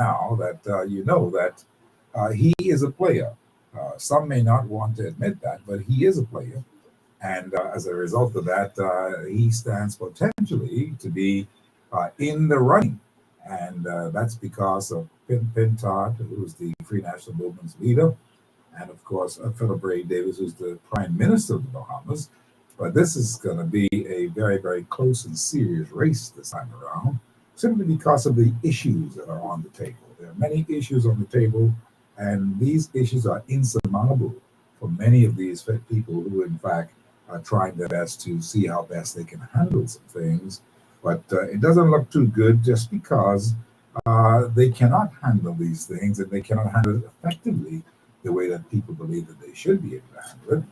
now that you know that he is a player. Some may not want to admit that, but he is a player. And as a result of that, he stands potentially to be in the running. And that's because of Todd, who's the Free National Movement's leader, and of course, Philip Ray Davis, who's the Prime Minister of the Bahamas. But this is going to be a very, very close and serious race this time around, simply because of the issues that are on the table. There are many issues on the table, and these issues are insurmountable for many of these people who, in fact, are trying their best to see how best they can handle some things. But it doesn't look too good just because they cannot handle these things and they cannot handle it effectively the way that people believe that they should be able to handle it.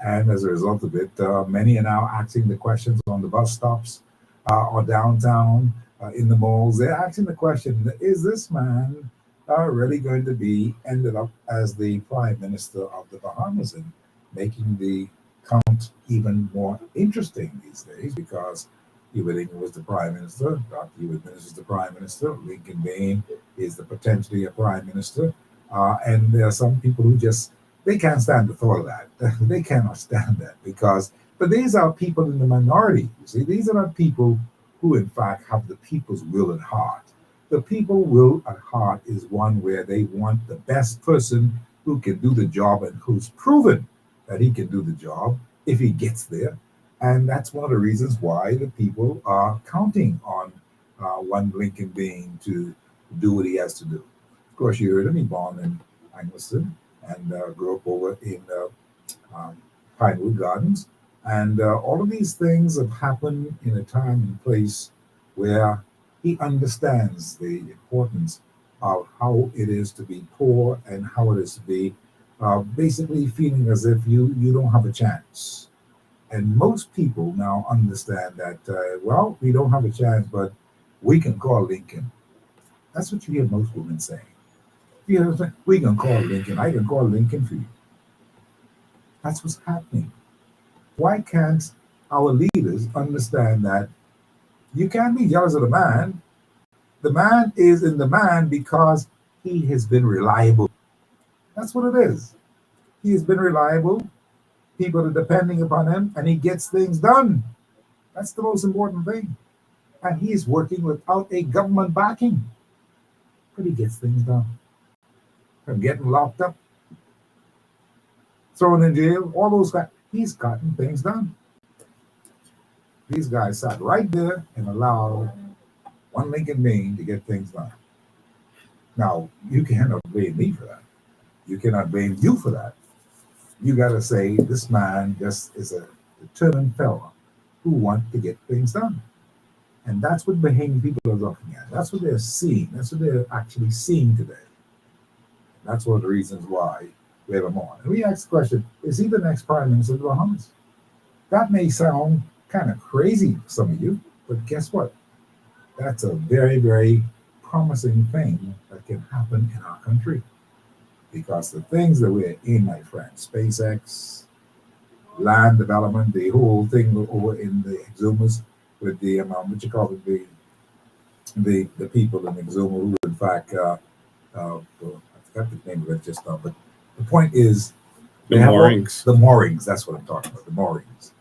And as a result of it, many are now asking the questions on the bus stops or downtown in the malls. They're asking the question, is this man really going to be ended up as the Prime Minister of the Bahamas, and making the count even more interesting these days, because Ewing was the Prime Minister, Dr. Ewing is the Prime Minister, Lincoln Bain is the potentially a Prime Minister, and there are some people who just, they can't stand the thought of that. They cannot stand that but these are people in the minority. You see, these are not people who, in fact, have the people's will at heart. The people will at heart is one where they want the best person who can do the job and who's proven that he can do the job if he gets there. And that's one of the reasons why the people are counting on one Lincoln Bain to do what he has to do. Of course, you heard him, he born in Angleton and grew up over in Pinewood Gardens. And all of these things have happened in a time and place where he understands the importance of how it is to be poor and how it is to be basically feeling as if you don't have a chance. And most people now understand that, well, we don't have a chance, but we can call Lincoln. That's what you hear most women saying. You know what I'm saying? We can call Lincoln. I can call Lincoln for you. That's what's happening. Why can't our leaders understand that you can't be jealous of the man? The man is in the man because he has been reliable. That's what it is. He has been reliable. People are depending upon him, and he gets things done. That's the most important thing. And he is working without a government backing, but he gets things done. From getting locked up, thrown in jail, all those guys, he's gotten things done. These guys sat right there and allowed one Lincoln Bain to get things done. Now, you cannot blame me for that. You cannot blame you for that. You got to say this man just is a determined fellow who wants to get things done. And that's what Bahamian people are looking at. That's what they're seeing. That's what they're actually seeing today. That's one of the reasons why we have him on. And we ask the question, is he the next Prime Minister of the Bahamas? That may sound kind of crazy for some of you, but guess what? That's a very, very promising thing that can happen in our country. Because the things that we're in, my friend, SpaceX, land development, the whole thing over in the Exumas with the what you call it, the people in Exuma who, in fact, I forgot the name of it just now, but the point is, The moorings. The moorings. That's what I'm talking about. The moorings.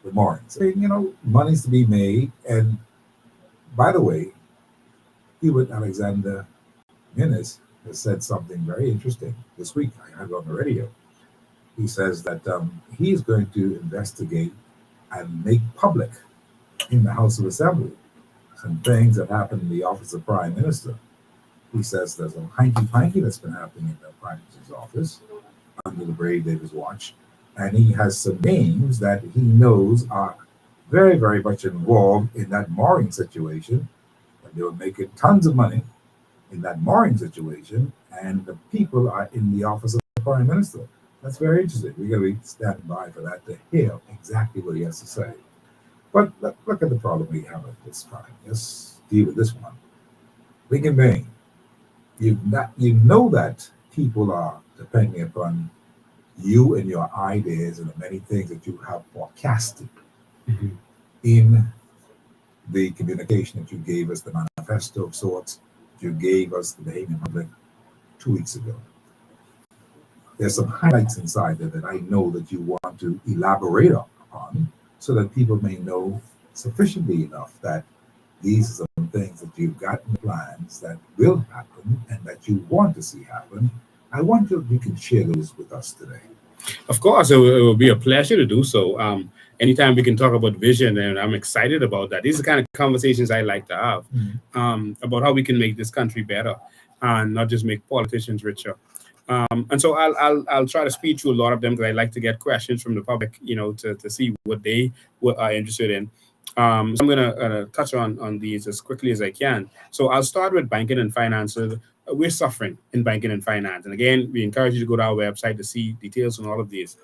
The moorings. And, you know, money's to be made. And by the way, Hubert Alexander Minnis has said something very interesting this week. I had it on the radio. He says that he's going to investigate and make public in the House of Assembly some things that happened in the office of Prime Minister. He says there's a hanky-panky that's been happening in the Prime Minister's office under the Brave Davis watch. And he has some names that he knows are very, very much involved in that mooring situation. And they were making tons of money in that mooring situation, and the people are in the office of the Prime Minister. That's very interesting. We're going to be standing by for that to hear exactly what he has to say. But look at the problem we have at this time. Let's deal with this one. Lincoln Bain, you know that people are depending upon you and your ideas and the many things that you have forecasted in the communication that you gave us, the manifesto of sorts you gave us the Bahamian Republic 2 weeks ago. There's some highlights inside there that I know that you want to elaborate upon so that people may know sufficiently enough that these are some things that you've got in plans that will happen and that you want to see happen. I wonder if you can share those with us today. Of course, it will be a pleasure to do so. Anytime we can talk about vision, and I'm excited about that. These are the kind of conversations I like to have about how we can make this country better and not just make politicians richer. And so I'll try to speed through a lot of them because I like to get questions from the public, to see what they are interested in. So I'm gonna touch on these as quickly as I can. So I'll start with banking and finance. We're suffering in banking and finance, and again, we encourage you to go to our website to see details on all of these.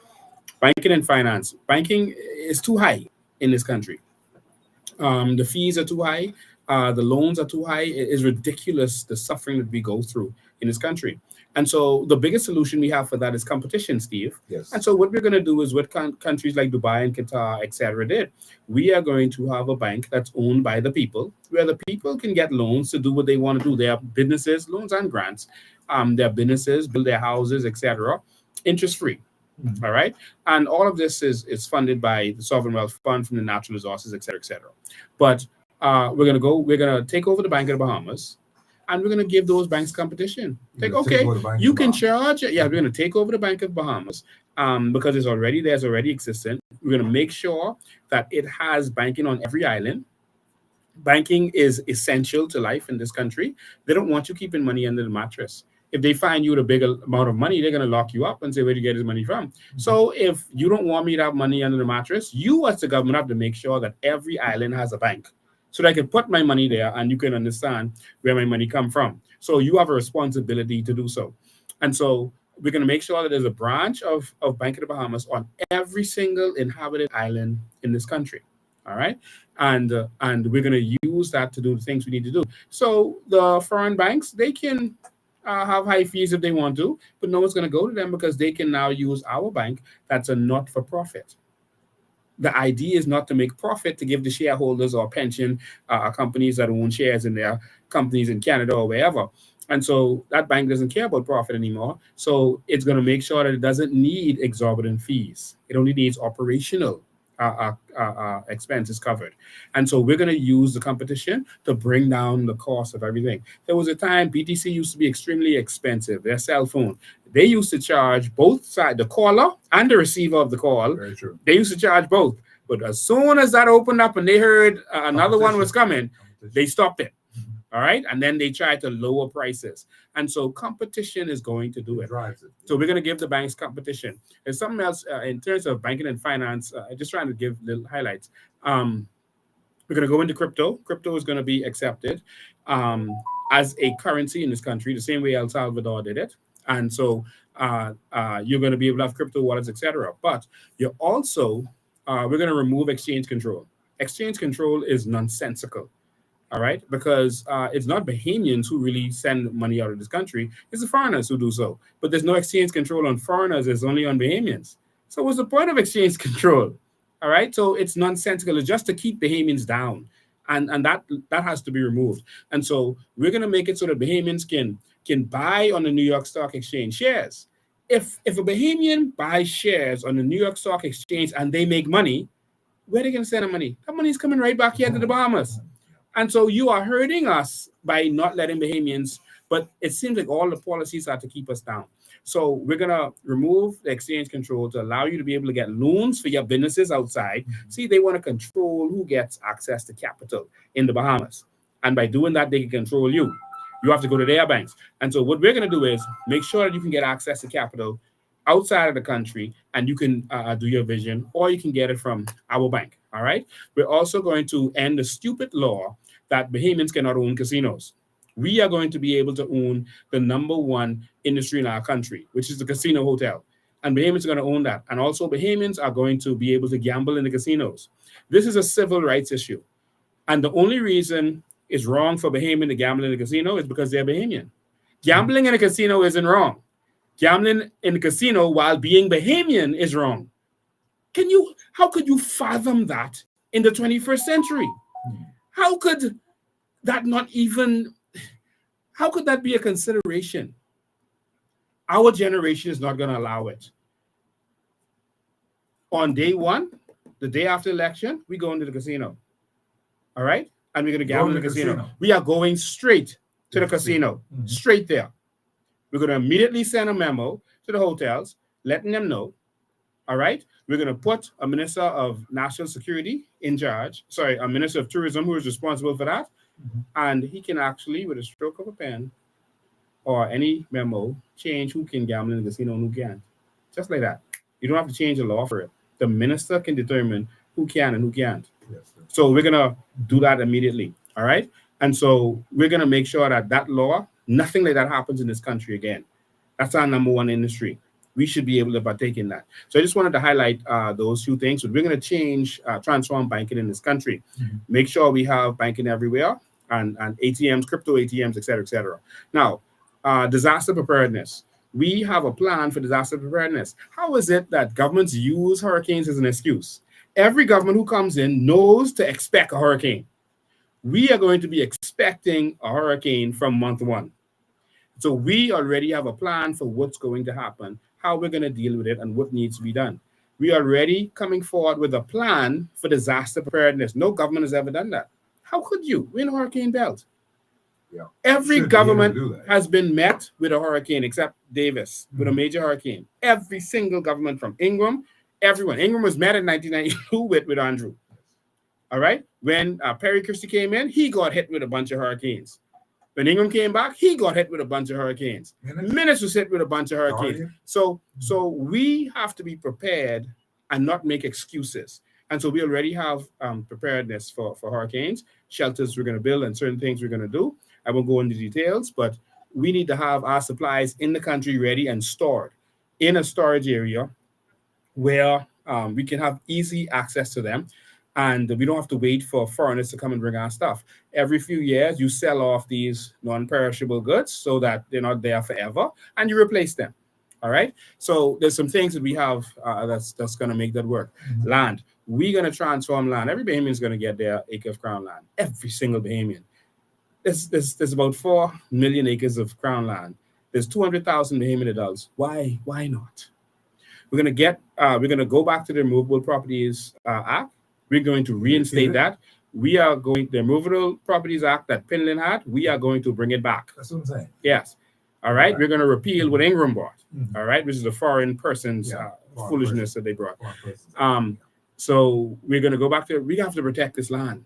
Banking and finance. Banking is too high in this country. The fees are too high. The loans are too high. It is ridiculous the suffering that we go through in this country. And so the biggest solution we have for that is competition, Steve. Yes. And so what we're going to do is what countries like Dubai and Qatar, etc., did. We are going to have a bank that's owned by the people, where the people can get loans to do what they want to do. They have businesses, loans and grants. Their businesses, build their houses, etc., interest-free. All right. And all of this is funded by the Sovereign Wealth Fund from the natural resources, et cetera, et cetera. But we're going to take over the Bank of the Bahamas, and we're going to give those banks competition. You can charge. Yeah, we're going to take over the Bank of Bahamas because it's already existent. We're going to make sure that it has banking on every island. Banking is essential to life in this country. They don't want you keeping money under the mattress. If they find you with a big amount of money, they're going to lock you up and say, where do you get his money from? So if you don't want me to have money under the mattress, you as the government have to make sure that every island has a bank so that I can put my money there and you can understand where my money come from. So you have a responsibility to do so. And so we're going to make sure that there's a branch of Bank of the Bahamas on every single inhabited island in this country. All right. And we're going to use that to do the things we need to do. So the foreign banks, they can have high fees if they want to, but no one's going to go to them because they can now use our bank that's a not-for-profit. The idea is not to make profit to give the shareholders or pension companies that own shares in their companies in Canada or wherever. And so that bank doesn't care about profit anymore. So it's going to make sure that it doesn't need exorbitant fees. It only needs operational expenses covered. And so we're going to use the competition to bring down the cost of everything. There was a time BTC used to be extremely expensive. Their cell phone, they used to charge both sides, the caller and the receiver of the call. Very true. They used to charge both. But as soon as that opened up and they heard another one was coming, they stopped it. All right. And then they tried to lower prices. And so competition is going to do it. So we're going to give the banks competition. There's something else in terms of banking and finance. Just trying to give little highlights. We're going to go into crypto. Crypto is going to be accepted as a currency in this country, the same way El Salvador did it. And so you're going to be able to have crypto wallets, etc. But you're also, we're going to remove exchange control. Exchange control is nonsensical. All right, because it's not Bahamians who really send money out of this country. It's the foreigners who do so. But there's no exchange control on foreigners. It's only on Bahamians. So what's the point of exchange control? All right, so it's nonsensical. It's just to keep Bahamians down. And that has to be removed. And so we're going to make it so that Bahamians can buy on the New York Stock Exchange shares. If a Bahamian buys shares on the New York Stock Exchange and they make money, where are they going to send the money? That money is coming right back here to the Bahamas. And so you are hurting us by not letting Bahamians, but it seems like all the policies are to keep us down. So we're going to remove the exchange control to allow you to be able to get loans for your businesses outside. See, they want to control who gets access to capital in the Bahamas. And by doing that, they can control you. You have to go to their banks. And so what we're going to do is make sure that you can get access to capital outside of the country and you can do your vision, or you can get it from our bank. All right. We're also going to end the stupid law that Bahamians cannot own casinos. We are going to be able to own the #1 industry in our country, which is the casino hotel. And Bahamians are going to own that. And also Bahamians are going to be able to gamble in the casinos. This is a civil rights issue. And the only reason it's wrong for Bahamian to gamble in the casino is because they're Bahamian. Gambling in a casino isn't wrong. Gambling in the casino while being Bahamian is wrong. How could you fathom that in the 21st century? How could that not even How could that be a consideration? Our generation is not going to allow it. On day one, the day after election, we go into the casino. All right? And we're going to gamble in the casino. We are going straight to the casino, straight there. We're going to immediately send a memo to the hotels, letting them know. All right? We're going to put a minister of national security in charge. Sorry, a minister of tourism who is responsible for that. And he can actually, with a stroke of a pen or any memo, change who can gamble in the casino and who can't. Just like that. You don't have to change the law for it. The minister can determine who can and who can't. Yes, so we're going to do that immediately. All right? And so we're going to make sure that that law, nothing like that happens in this country again. That's our number one industry. We should be able to partake in that. So I just wanted to highlight those few things. So we're going to change, transform banking in this country. Make sure we have banking everywhere and ATMs, crypto ATMs, et cetera, et cetera. Now, disaster preparedness. We have a plan for disaster preparedness. How is it that governments use hurricanes as an excuse? Every government who comes in knows to expect a hurricane. We are going to be expecting a hurricane from month one. So we already have a plan for what's going to happen, how we're going to deal with it, and what needs to be done. We are already coming forward with a plan for disaster preparedness. No government has ever done that. How could you? We're in a hurricane belt. Yeah. Every government has been met with a hurricane except Davis with a major hurricane. Every single government from Ingram, everyone. Ingram was met in 1992 with Andrew. All right? When Perry Christie came in, he got hit with a bunch of hurricanes. When Ingram came back, he got hit with a bunch of hurricanes. Minutes was hit with a bunch of hurricanes. So we have to be prepared and not make excuses. And so we already have preparedness for hurricanes, shelters we're going to build, and certain things we're going to do. I won't go into details, but we need to have our supplies in the country ready and stored in a storage area where we can have easy access to them. And we don't have to wait for foreigners to come and bring our stuff. Every few years, you sell off these non-perishable goods so that they're not there forever, and you replace them. All right? So there's some things that we have that's going to make that work. Land. We're going to transform land. Every Bahamian is going to get their acre of crown land. Every single Bahamian. There's about 4 million acres of crown land. There's 200,000 Bahamian adults. Why not? We're going to go back to the Removable Properties Act. We're going to reinstate that. We are going, the Removable Properties Act that Pinland had, we are going to bring it back. That's what I'm saying. Yes. All right. We're going to repeal what Ingram brought. All right. Which is the foreign person's foolishness that they brought. So we're going to go back to, we have to protect this land.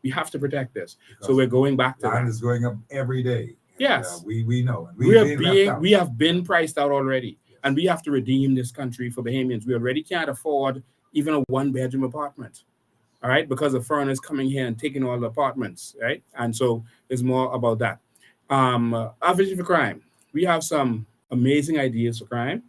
We have to protect this. Because so we're going back to land is going up every day. Yes. We know. And we have been priced out already. Yes. And we have to redeem this country for Bahamians. We already can't afford even a 1-bedroom apartment. All right, because of foreigners coming here and taking all the apartments, right? And so there's more about that. Our vision for crime. We have some amazing ideas for crime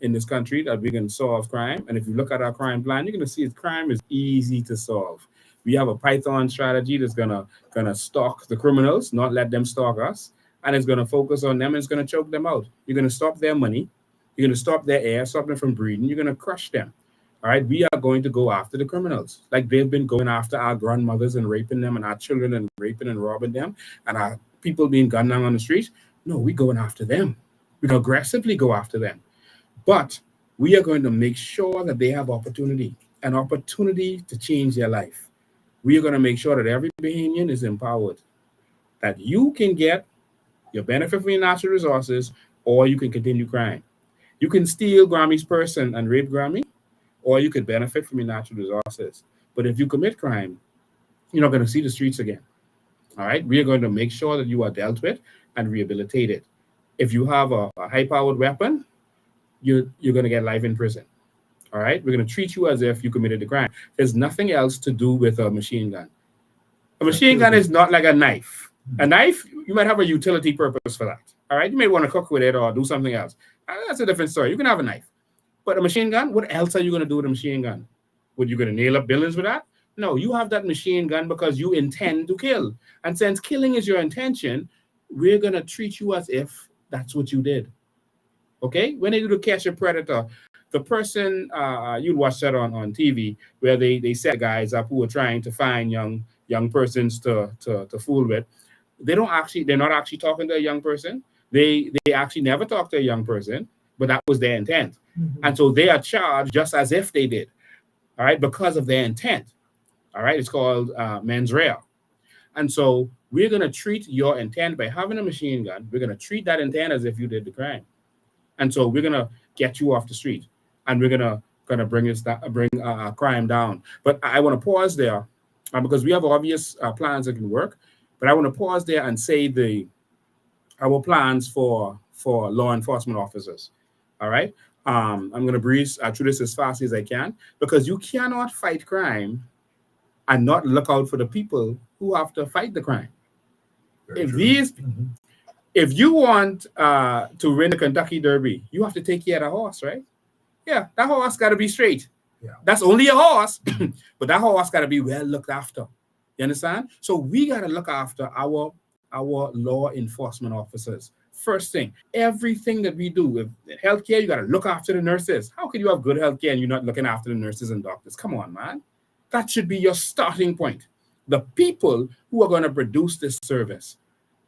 in this country that we can solve crime. And if you look at our crime plan, you're going to see that crime is easy to solve. We have a Python strategy that's gonna stalk the criminals, not let them stalk us, and it's gonna focus on them and it's gonna choke them out. You're gonna stop their money, you're gonna stop their air, stop them from breathing, you're gonna crush them. All right, we are going to go after the criminals, like they've been going after our grandmothers and raping them, and our children and raping and robbing them, and our people being gunned down on the streets. No, we're going after them. We're gonna aggressively go after them, but we are going to make sure that they have an opportunity to change their life. We are going to make sure that every Bahamian is empowered, that you can get your benefit from your natural resources, or you can continue crime. You can steal Grammy's purse and rape Grammy, or you could benefit from your natural resources. But if you commit crime, you're not going to see the streets again. All right? We are going to make sure that you are dealt with and rehabilitated. If you have a high-powered weapon, you're going to get life in prison. All right, we're going to treat you as if you committed the crime. There's nothing else to do with a machine gun. A machine gun is not like a knife. A knife, you might have a utility purpose for that. All right, you may want to cook with it or do something else. That's a different story. You can have a knife. But a machine gun, what else are you going to do with a machine gun? Would you going to nail up buildings with that? No, you have that machine gun because you intend to kill. And since killing is your intention, we're going to treat you as if that's what you did. Okay? When they do to catch a predator, the person, you'd watch that on TV, where they set guys up who are trying to find young persons to fool with. they're not actually talking to a young person. They actually never talk to a young person, but that was their intent. And so they are charged just as if they did, all right, because of their intent. All right, it's called mens rea. And so we're going to treat your intent by having a machine gun. We're going to treat that intent as if you did the crime. And so we're going to get you off the street, and we're going to bring crime down. But I want to pause there because we have obvious plans that can work. But I want to pause there and say our plans for law enforcement officers. All right. I'm going to breeze through this as fast as I can, because you cannot fight crime and not look out for the people who have to fight the crime. If you want to win the Kentucky Derby, you have to take care of the horse, right? Yeah, that horse got to be straight. Yeah. That's only a horse, but that horse got to be well looked after. You understand? So we got to look after our law enforcement officers. First thing, everything that we do with healthcare, you got to look after the nurses. How can you have good healthcare and you're not looking after the nurses and doctors? Come on, man. That should be your starting point. The people who are going to produce this service.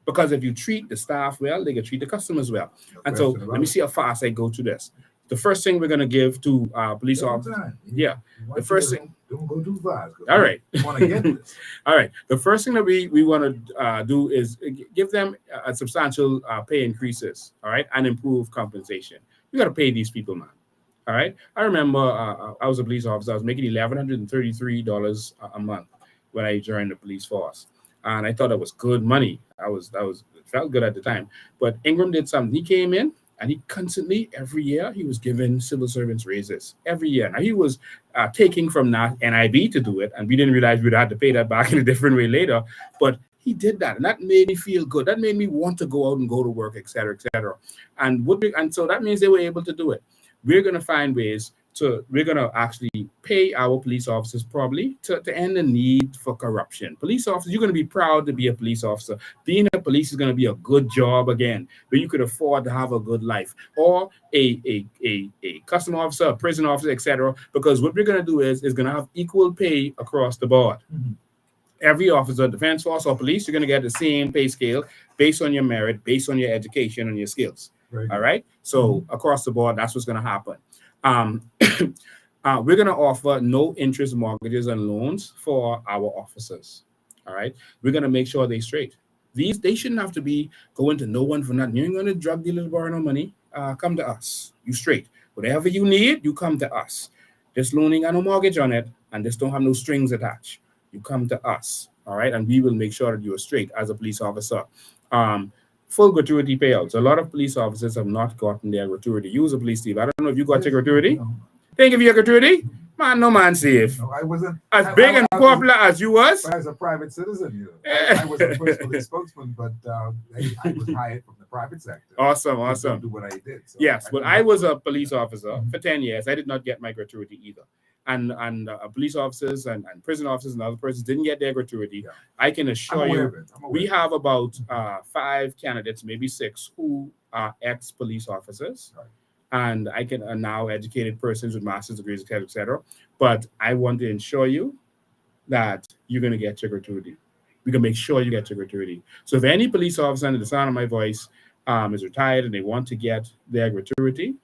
Because if you treat the staff well, they can treat the customers well. And so let me see how fast I go to this. The first thing we're going to give to police officers. Yeah. The first thing. Don't go too fast. All right. Want to get this. All right. The first thing that we want to do is give them a substantial pay increases. All right. And improve compensation. You got to pay these people, man. All right. I remember I was a police officer. I was making $1,133 a month when I joined the police force. And I thought that was good money. It felt good at the time. But Ingram did something. He came in and he constantly, every year, he was giving civil servants raises every year. Now he was taking from NIB to do it, and we didn't realize we'd have to pay that back in a different way later. But he did that, and that made me feel good. That made me want to go out and go to work, et cetera, et cetera. And so that means they were able to do it. We're going to find ways we're going to actually pay our police officers probably to end the need for corruption. Police officers, you're going to be proud to be a police officer. Being a police is going to be a good job again, where you could afford to have a good life. Or a custom officer, a prison officer, etc. Because what we're going to do is going to have equal pay across the board. Mm-hmm. Every officer, defense force or police, you're going to get the same pay scale based on your merit, based on your education and your skills. All right? So across the board, that's what's going to happen. We're going to offer no interest mortgages and loans for our officers. All right. We're going to make sure they're straight. They shouldn't have to be going to no one for nothing. You ain't going to drug dealers borrow no money. Come to us. You straight. Whatever you need, you come to us. This loan ain't got no mortgage on it, and this don't have no strings attached. You come to us. All right. And we will make sure that you are straight as a police officer. Full gratuity payouts. A lot of police officers have not gotten their gratuity. Use a police chief. I don't know if you got your gratuity. No. They give you a gratuity? Man, no man safe. No, I wasn't. As big and popular as you was. As a private citizen, I was the first police spokesman, but I was hired from the private sector. Awesome. To do what I did. So yes, but I was a police officer for 10 years. I did not get my gratuity either. And police officers and prison officers and other persons didn't get their gratuity. Yeah. I can assure you, we have about 5 candidates, maybe 6, who are ex-police officers. Right. And I can now educated persons with master's degrees, et cetera, et cetera. But I want to ensure you that you're going to get your gratuity. We can make sure you get your gratuity. So if any police officer under the sound of my voice is retired and they want to get their gratuity,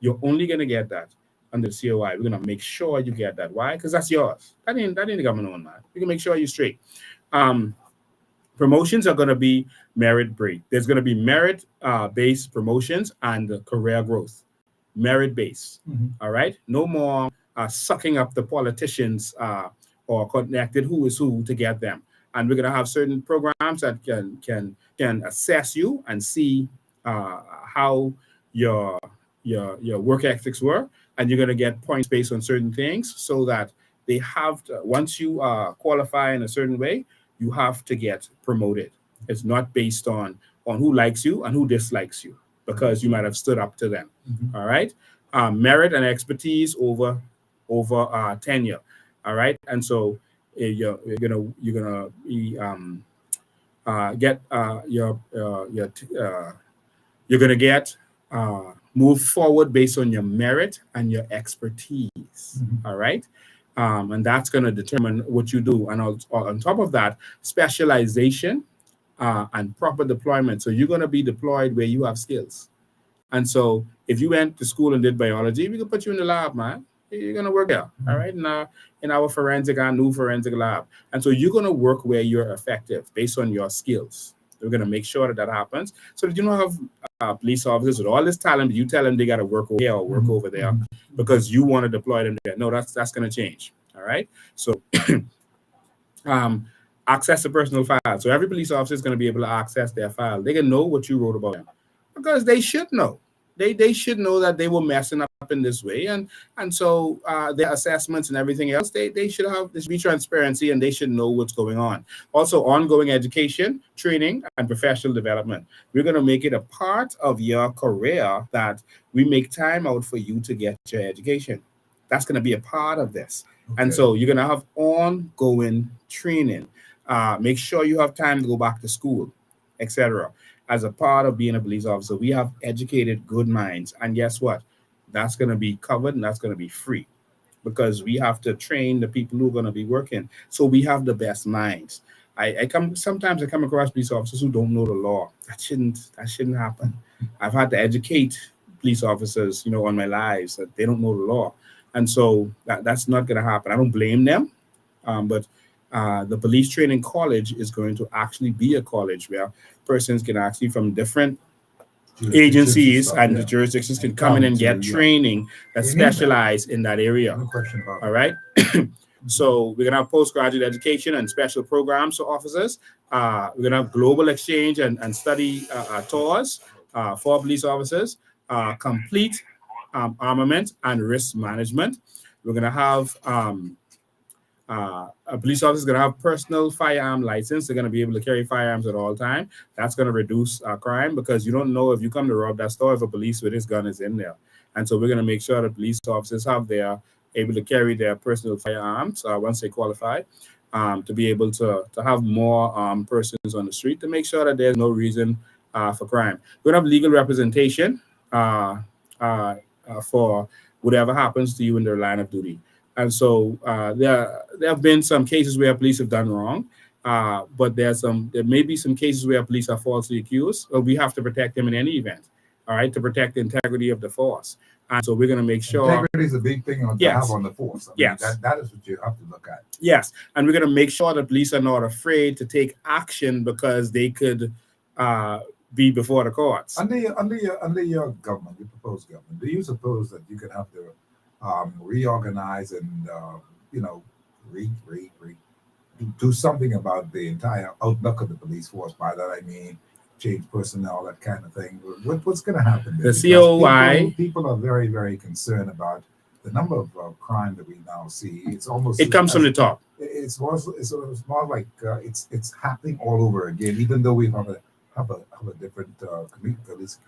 you're only going to get that under the COI. We're going to make sure you get that. Why? Because that's yours. That ain't the government owned, man. We can make sure you're straight. Promotions are going to be merit-based. There's going to be merit-based promotions and career growth. Merit-based. All right? No more sucking up the politicians or connected who is who to get them. And we're going to have certain programs that can assess you and see how your work ethics were. And you're going to get points based on certain things so that they have to, once you qualify in a certain way, you have to get promoted. It's not based on who likes you and who dislikes you, because you might have stood up to them. All right. Merit and expertise over tenure. All right. And so you're gonna be you're gonna get move forward based on your merit and your expertise. All right. And that's going to determine what you do. And on top of that, specialization and proper deployment. So you're going to be deployed where you have skills. And so if you went to school and did biology, we could put you in the lab, man. You're gonna work there, all right? In our forensic and new forensic lab. And so you're gonna work where you're effective based on your skills. We're gonna make sure that that happens so that you don't have police officers with all this talent. You tell them they gotta work over here or work over there because you want to deploy them there. No, that's gonna change. All right. So um, access the personal file. So every police officer is going to be able to access their file. They can know what you wrote about them because they should know. They should know that they were messing up in this way, and so their assessments and everything else they should have this be transparency and they should know what's going on. Also, ongoing education, training, and professional development. We're going to make it a part of your career that we make time out for you to get your education. That's going to be a part of this. And so you're going to have ongoing training. Make sure you have time to go back to school, etc. As a part of being a police officer, we have educated good minds. And guess what? That's going to be covered and that's going to be free because we have to train the people who are going to be working. So we have the best minds. Sometimes I come across police officers who don't know the law. That shouldn't happen. I've had to educate police officers, on my lives that they don't know the law. And so that's not going to happen. I don't blame them, but the police training college is going to actually be a college where persons can actually from different agencies and the jurisdictions can come in and get training that specialize in that area. No question about All right. So we're going to have postgraduate education and special programs for officers. We're going to have global exchange and study tours for police officers, complete armament and risk management. We're going to have a police officer is going to have personal firearm license. They're going to be able to carry firearms at all time. That's going to reduce crime because you don't know if you come to rob that store if a police with his gun is in there. And so we're going to make sure that police officers have their able to carry their personal firearms once they qualify, to be able to have more persons on the street to make sure that there's no reason for crime. We're going to have legal representation for whatever happens to you in their line of duty. And so there have been some cases where police have done wrong, but there may be some cases where police are falsely accused. So we have to protect them in any event, all right, to protect the integrity of the force. And so we're going to make sure integrity is a big thing to have on the force. Yes, that is what you have to look at. Yes, and we're going to make sure that police are not afraid to take action because they could be before the courts. Under your government, your proposed government, do you suppose that you can have to reorganize and do something about the entire outlook of the police force? By that I mean change personnel, that kind of thing. What's going to happen there? The COI people are very, very concerned about the number of crime that we now see. It comes from the top. It's more like it's happening all over again. Even though we have a different police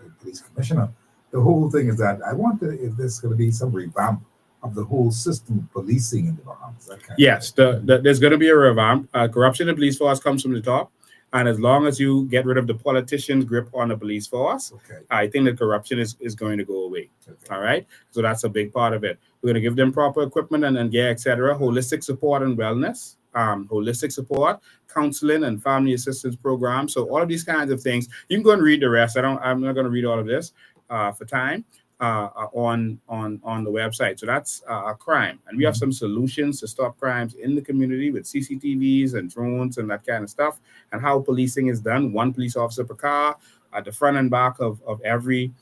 commissioner, the whole thing is that I wonder if there's going to be some revamp of the whole system of policing in the Bahamas. Yes, there's going to be a revamp. Corruption in the police force comes from the top. And as long as you get rid of the politicians' grip on the police force, I think that corruption is going to go away. All right. So that's a big part of it. We're going to give them proper equipment and gear, etc. Holistic support and wellness, holistic support, counseling and family assistance programs. So all of these kinds of things. You can go and read the rest. I'm not going to read all of this for time. On the website. So that's a crime. And we have some solutions to stop crimes in the community with CCTVs and drones and that kind of stuff, and how policing is done. One police officer per car at the front and back of every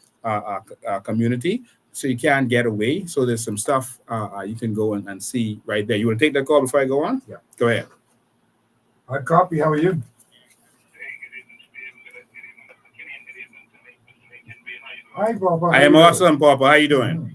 community. So you can't get away. So there's some stuff you can go and see right there. You want to take that call before I go on? Yeah. Go ahead. Hi, Copy. How are you? Hi, Papa. I am awesome, Papa. How you doing?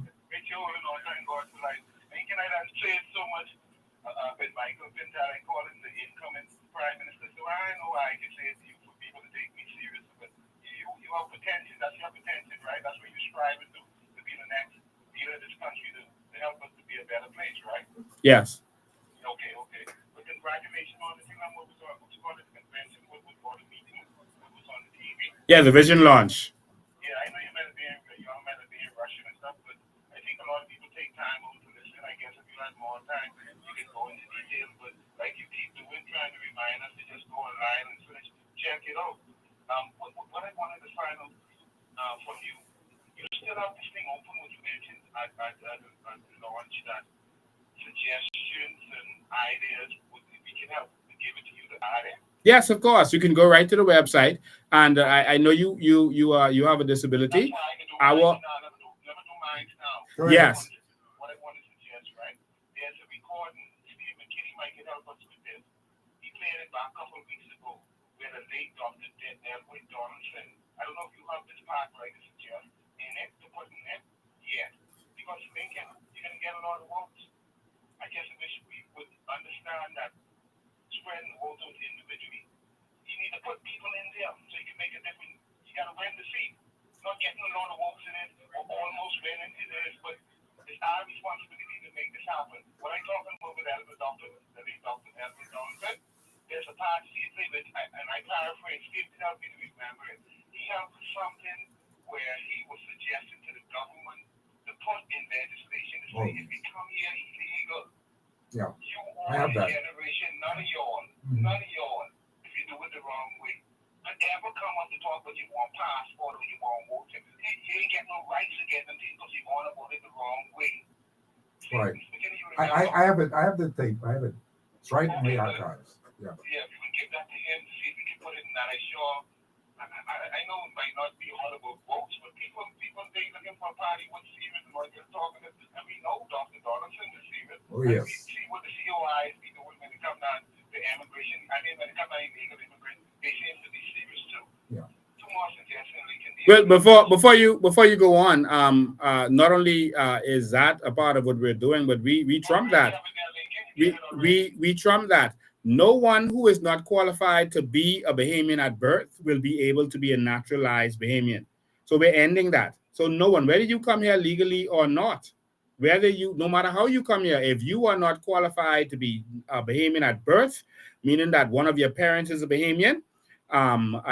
Yes. Okay. But congratulations on the thing. What was on the convention? What was on the meeting? What was on the TV? Yeah, the vision launch. Yeah, I know you might have been rushing and stuff, but I think a lot of people take time over to listen. I guess if you had more time, you can go into detail. But like you keep doing, trying to remind us to just go online and finish, check it, it out. What I wanted to find out from you, you still have this thing open with mentioned at the launch that suggestions and ideas we can help to give it to you to add it. Yes, of course. You can go right to the website, and I know you have a disability. That's why I can do mine now. Let me do mine now. Yes. What I want to suggest, right? There's a recording. Steve Mckinney might can help us with this. He played it back a couple of weeks ago where the late Dr. Edwin Donaldson. I don't know if you have this part, but I can suggest in it to put in it. Yes. Because you're going to get a lot of votes. I guess I wish we would understand that spreading the votes out individually. You need to put people in there so you can make a difference. You got to win the seat. Not getting a lot of votes in it or almost winning it is, but it's our responsibility to make this happen. What I'm talking about with Dr. Edwin Johnson, there's a part he played with, and I paraphrase, Steve can help me to remember it. He has something where he was suggesting to the government to put in legislation to say if you come here illegal, yeah, you I have that. generation, none of y'all, if you do it the wrong way. But ever come up to talk about you want passport or you want voting, you ain't get no rights to get them because you want to vote it the wrong way. Right. I have it. I have the tape. I have it. It's right in the archives. Yeah. Yeah, if you can give that to him to see if we can put it in that. I know it might not be all about votes, but people they looking for a party with Stephen or they're talking to, and we know Dr. Donaldson is Stephen. Oh yes. We see what the COIs be doing when they come down to immigration. I mean when they come down illegal immigrants, they seem to be serious too. Yeah. Two more suggestions we can do. Well, before you go on, not only is that a part of what we're doing, but we trump that. We trump that. No one who is not qualified to be a Bahamian at birth will be able to be a naturalized Bahamian. So we're ending that. So no one, whether you come here legally or not, no matter how you come here, if you are not qualified to be a Bahamian at birth, meaning that one of your parents is a Bahamian,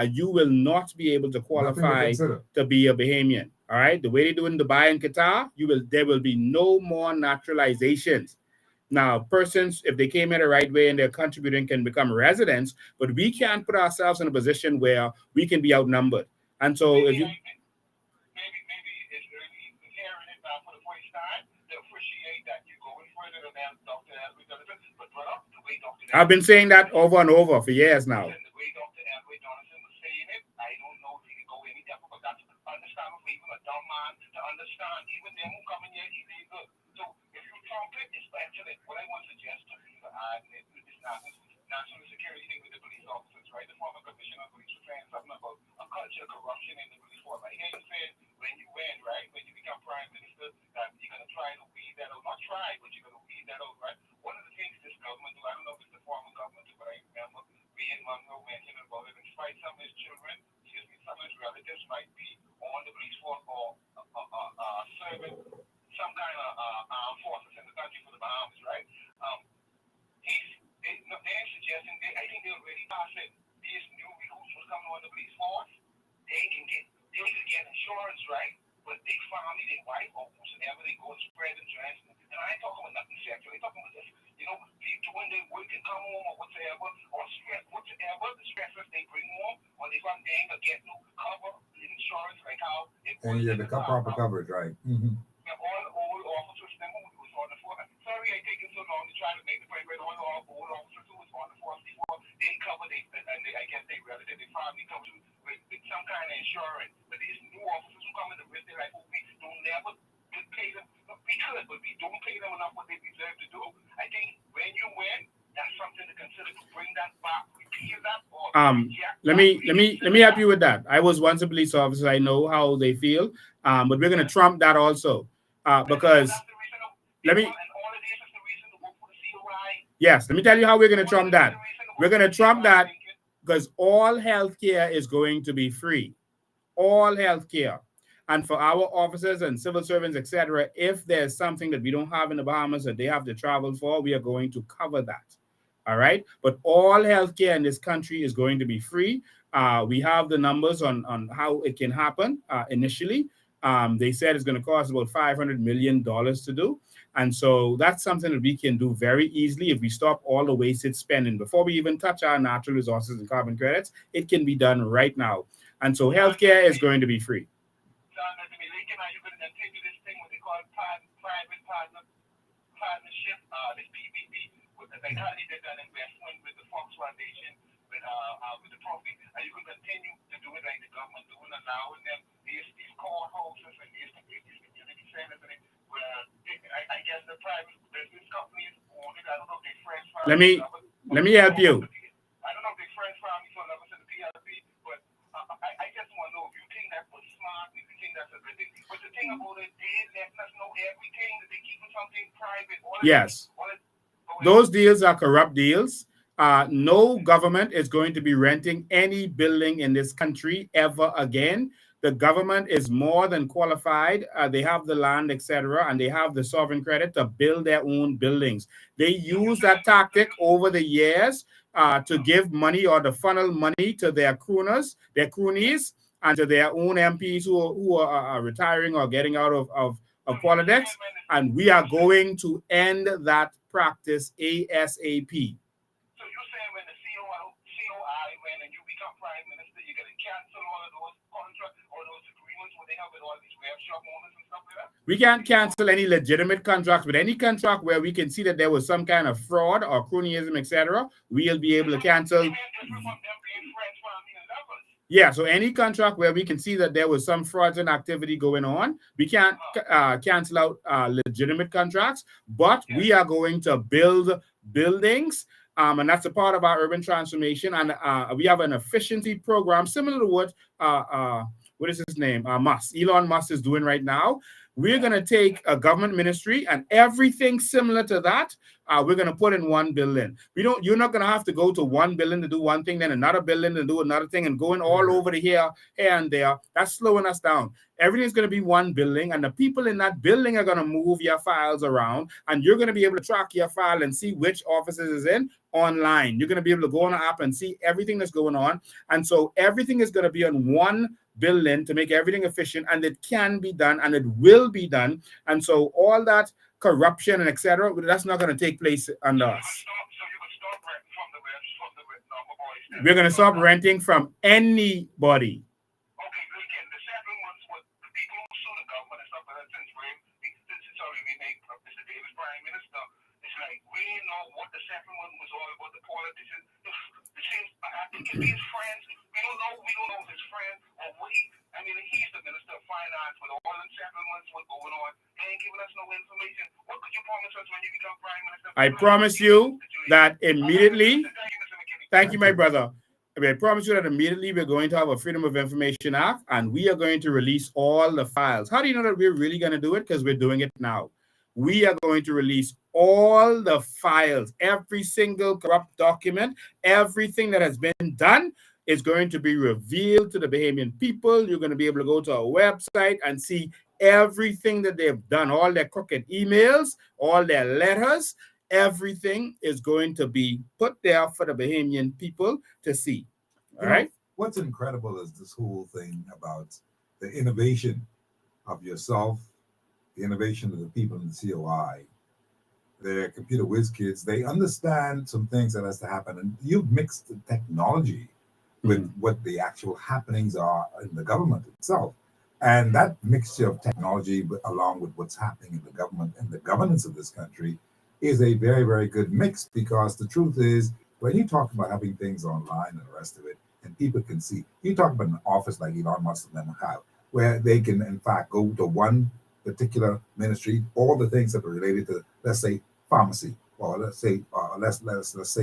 you will not be able to qualify to be a Bahamian. All right. The way they do in Dubai and Qatar, there will be no more naturalizations. Now, persons, if they came here the right way and they're contributing, can become residents, but we can't put ourselves in a position where we can be outnumbered. And so if you... Maybe it's really hearing it now for the first time, they appreciate that you're going further than Dr. Edwin Donaldson, but the way Dr. I've been saying that over and over for years now. The way Dr. Edwin Donaldson was saying it, I don't know if he can go any different, but that's understandable for even a dumb man to understand, even them who come in here illegal. So if you trump it, it's excellent. What I want to suggest to you to add is this national security thing with the police officers, right? The former commissioner of police was saying something about a culture of corruption in the police force. I hear you saying when you win, right? When you become prime minister, that you're going to try to weed that out. Not try, but you're going to weed that out, right? One of the things this government do, I don't know if it's the former government, but I remember being Monroe mentioned about it, despite some of his children, some of his relatives might be on the police force or serving some kind of armed forces in the country for the Bahamas, right? They're suggesting, I think they're already passing these new recruits who coming on the police force. They can get insurance, right? But they family, their wife, or whosoever, they go and spread insurance. And I ain't talking about nothing sexual. I'm talking about this, they doing their work and come home or whatever, or stress, whatever, the stresses they bring home, or they come there and get no cover insurance, like how it was. And you get the proper coverage, right? Mm-hmm. All old officers, them who was on the force. Sorry, I taken so long to try to make the point, but all old officers who was on the force before, they cover, I guess they relative, they family cover with some kind of insurance. But these new officers who come in the risk, they're like, we don't never pay them. We could, but we don't pay them enough what they deserve to do. I think when you win, that's something to consider to bring that back. Repeal that or let me help you with that. I was once a police officer. I know how they feel. But we're gonna trump that also. Because let me tell you how we're gonna trump that. We're gonna trump that because all healthcare is going to be free. All healthcare. And for our officers and civil servants, etc., if there's something that we don't have in the Bahamas that they have to travel for, we are going to cover that. All right. But all healthcare in this country is going to be free. We have the numbers on how it can happen initially. They said it's going to cost about $500 million to do. And so that's something that we can do very easily if we stop all the wasted spending. Before we even touch our natural resources and carbon credits, it can be done right now. And so healthcare is going to be free. This PPP, like how they did that investment with the Fox Foundation, with the profit, and you can continue to do it like the government doing, allowing them these courthouses and these community centers, where I guess the private business companies own it. I don't know if they French family. Let me help you. I don't know if they French family for levels in the PLP, but I just want to know if you think that was smart, if you think that's a good thing. But the thing about it, they let us know everything that they keeping something private. Yes. Those deals are corrupt deals. No government is going to be renting any building in this country ever again. The government is more than qualified. They have the land, etc., and they have the sovereign credit to build their own buildings. They use that tactic over the years to give money or to funnel money to their cronies, and to their own MPs who are retiring or getting out of politics. And we are going to end that practice ASAP. So you're saying when the COI went and you become prime minister, you're going to cancel all of those contracts or those agreements where they have with all these web shop owners and stuff like that? We can't cancel any legitimate contracts, but any contract where we can see that there was some kind of fraud or cronyism, etc., we'll be able to cancel. Yeah, so any contract where we can see that there was some fraudulent activity going on, we can't cancel out legitimate contracts, but we are going to build buildings, and that's a part of our urban transformation. And we have an efficiency program similar to what is his name? Elon Musk is doing right now. We're going to take a government ministry and everything similar to that. We're going to put in one building. You're not going to have to go to one building to do one thing, then another building to do another thing, and going all over to here and there. That's slowing us down. Everything's going to be one building, and the people in that building are going to move your files around, and you're going to be able to track your file and see which offices is in online. You're going to be able to go on the app and see everything that's going on. And so everything is going to be on one building to make everything efficient, and it can be done and it will be done. And so all that corruption and etc., that's not going to take place under us. We're going to stop renting from anybody. We don't know his friend or what he's the minister of finance with all the settlements, what's going on. He ain't giving us no information. What could you promise us when you become prime minister? I promise you that immediately. Thank you, my brother. I promise you that immediately we're going to have a Freedom of Information Act, and we are going to release all the files. How do you know that we're really going to do it? Because we're doing it now. We are going to release all the files, every single corrupt document, everything that has been done is going to be revealed to the Bahamian people. You're going to be able to go to our website and see everything that they've done, all their crooked emails, all their letters, everything is going to be put there for the Bahamian people to see. All right? What's incredible is this whole thing about the innovation of yourself, the innovation of the people in the COI. They're computer whiz kids. They understand some things that has to happen. And you've mixed the technology with what the actual happenings are in the government itself. And that mixture of technology along with what's happening in the government and the governance of this country is a very, very good mix, because the truth is, when you talk about having things online and the rest of it, and people can see, you talk about an office like Elon Musk and them have, where they can in fact go to one particular ministry, all the things that are related to, let's say, pharmacy, or let's say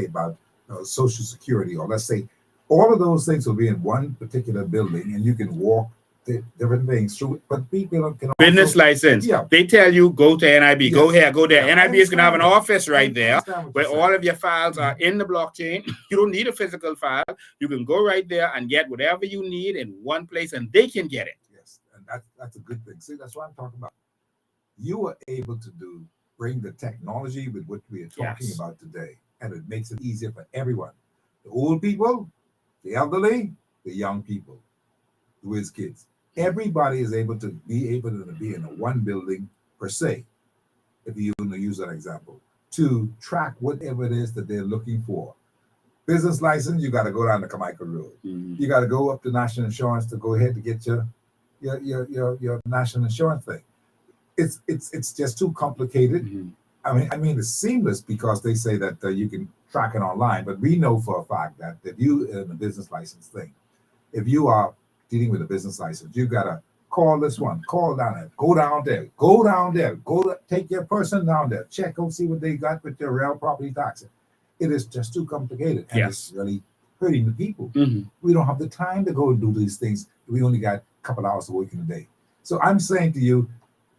about social security, or let's say all of those things will be in one particular building, and you can walk the different things through it. But people can business license. Yeah. They tell you go to NIB, Yes. go here, go there. Yeah, NIB is going to have an office right there where you're all of your files are in the blockchain. You don't need a physical file. You can go right there and get whatever you need in one place, and they can get it. Yes, and that's a good thing. See, that's what I'm talking about. You are able to bring the technology with what we are talking about today, and it makes it easier for everyone. The old people, the elderly, the young people, the whiz kids. Everybody is able to be in a one building per se. If you going to use an example, to track whatever it is that they're looking for. Business license, you got to go down to Carmichael Road. You got to go up to National Insurance to go ahead to get your national insurance thing. It's just too complicated. I mean, it's seamless because they say that you can track it online, but we know for a fact that if you in a business license thing, if you are dealing with a business license, you gotta call this one, call down there, go down there, take your person down there, check and see what they got with their real property taxes. It is just too complicated, and it's really hurting the people. We don't have the time to go and do these things. We only got a couple hours to work in a day. So I'm saying to you,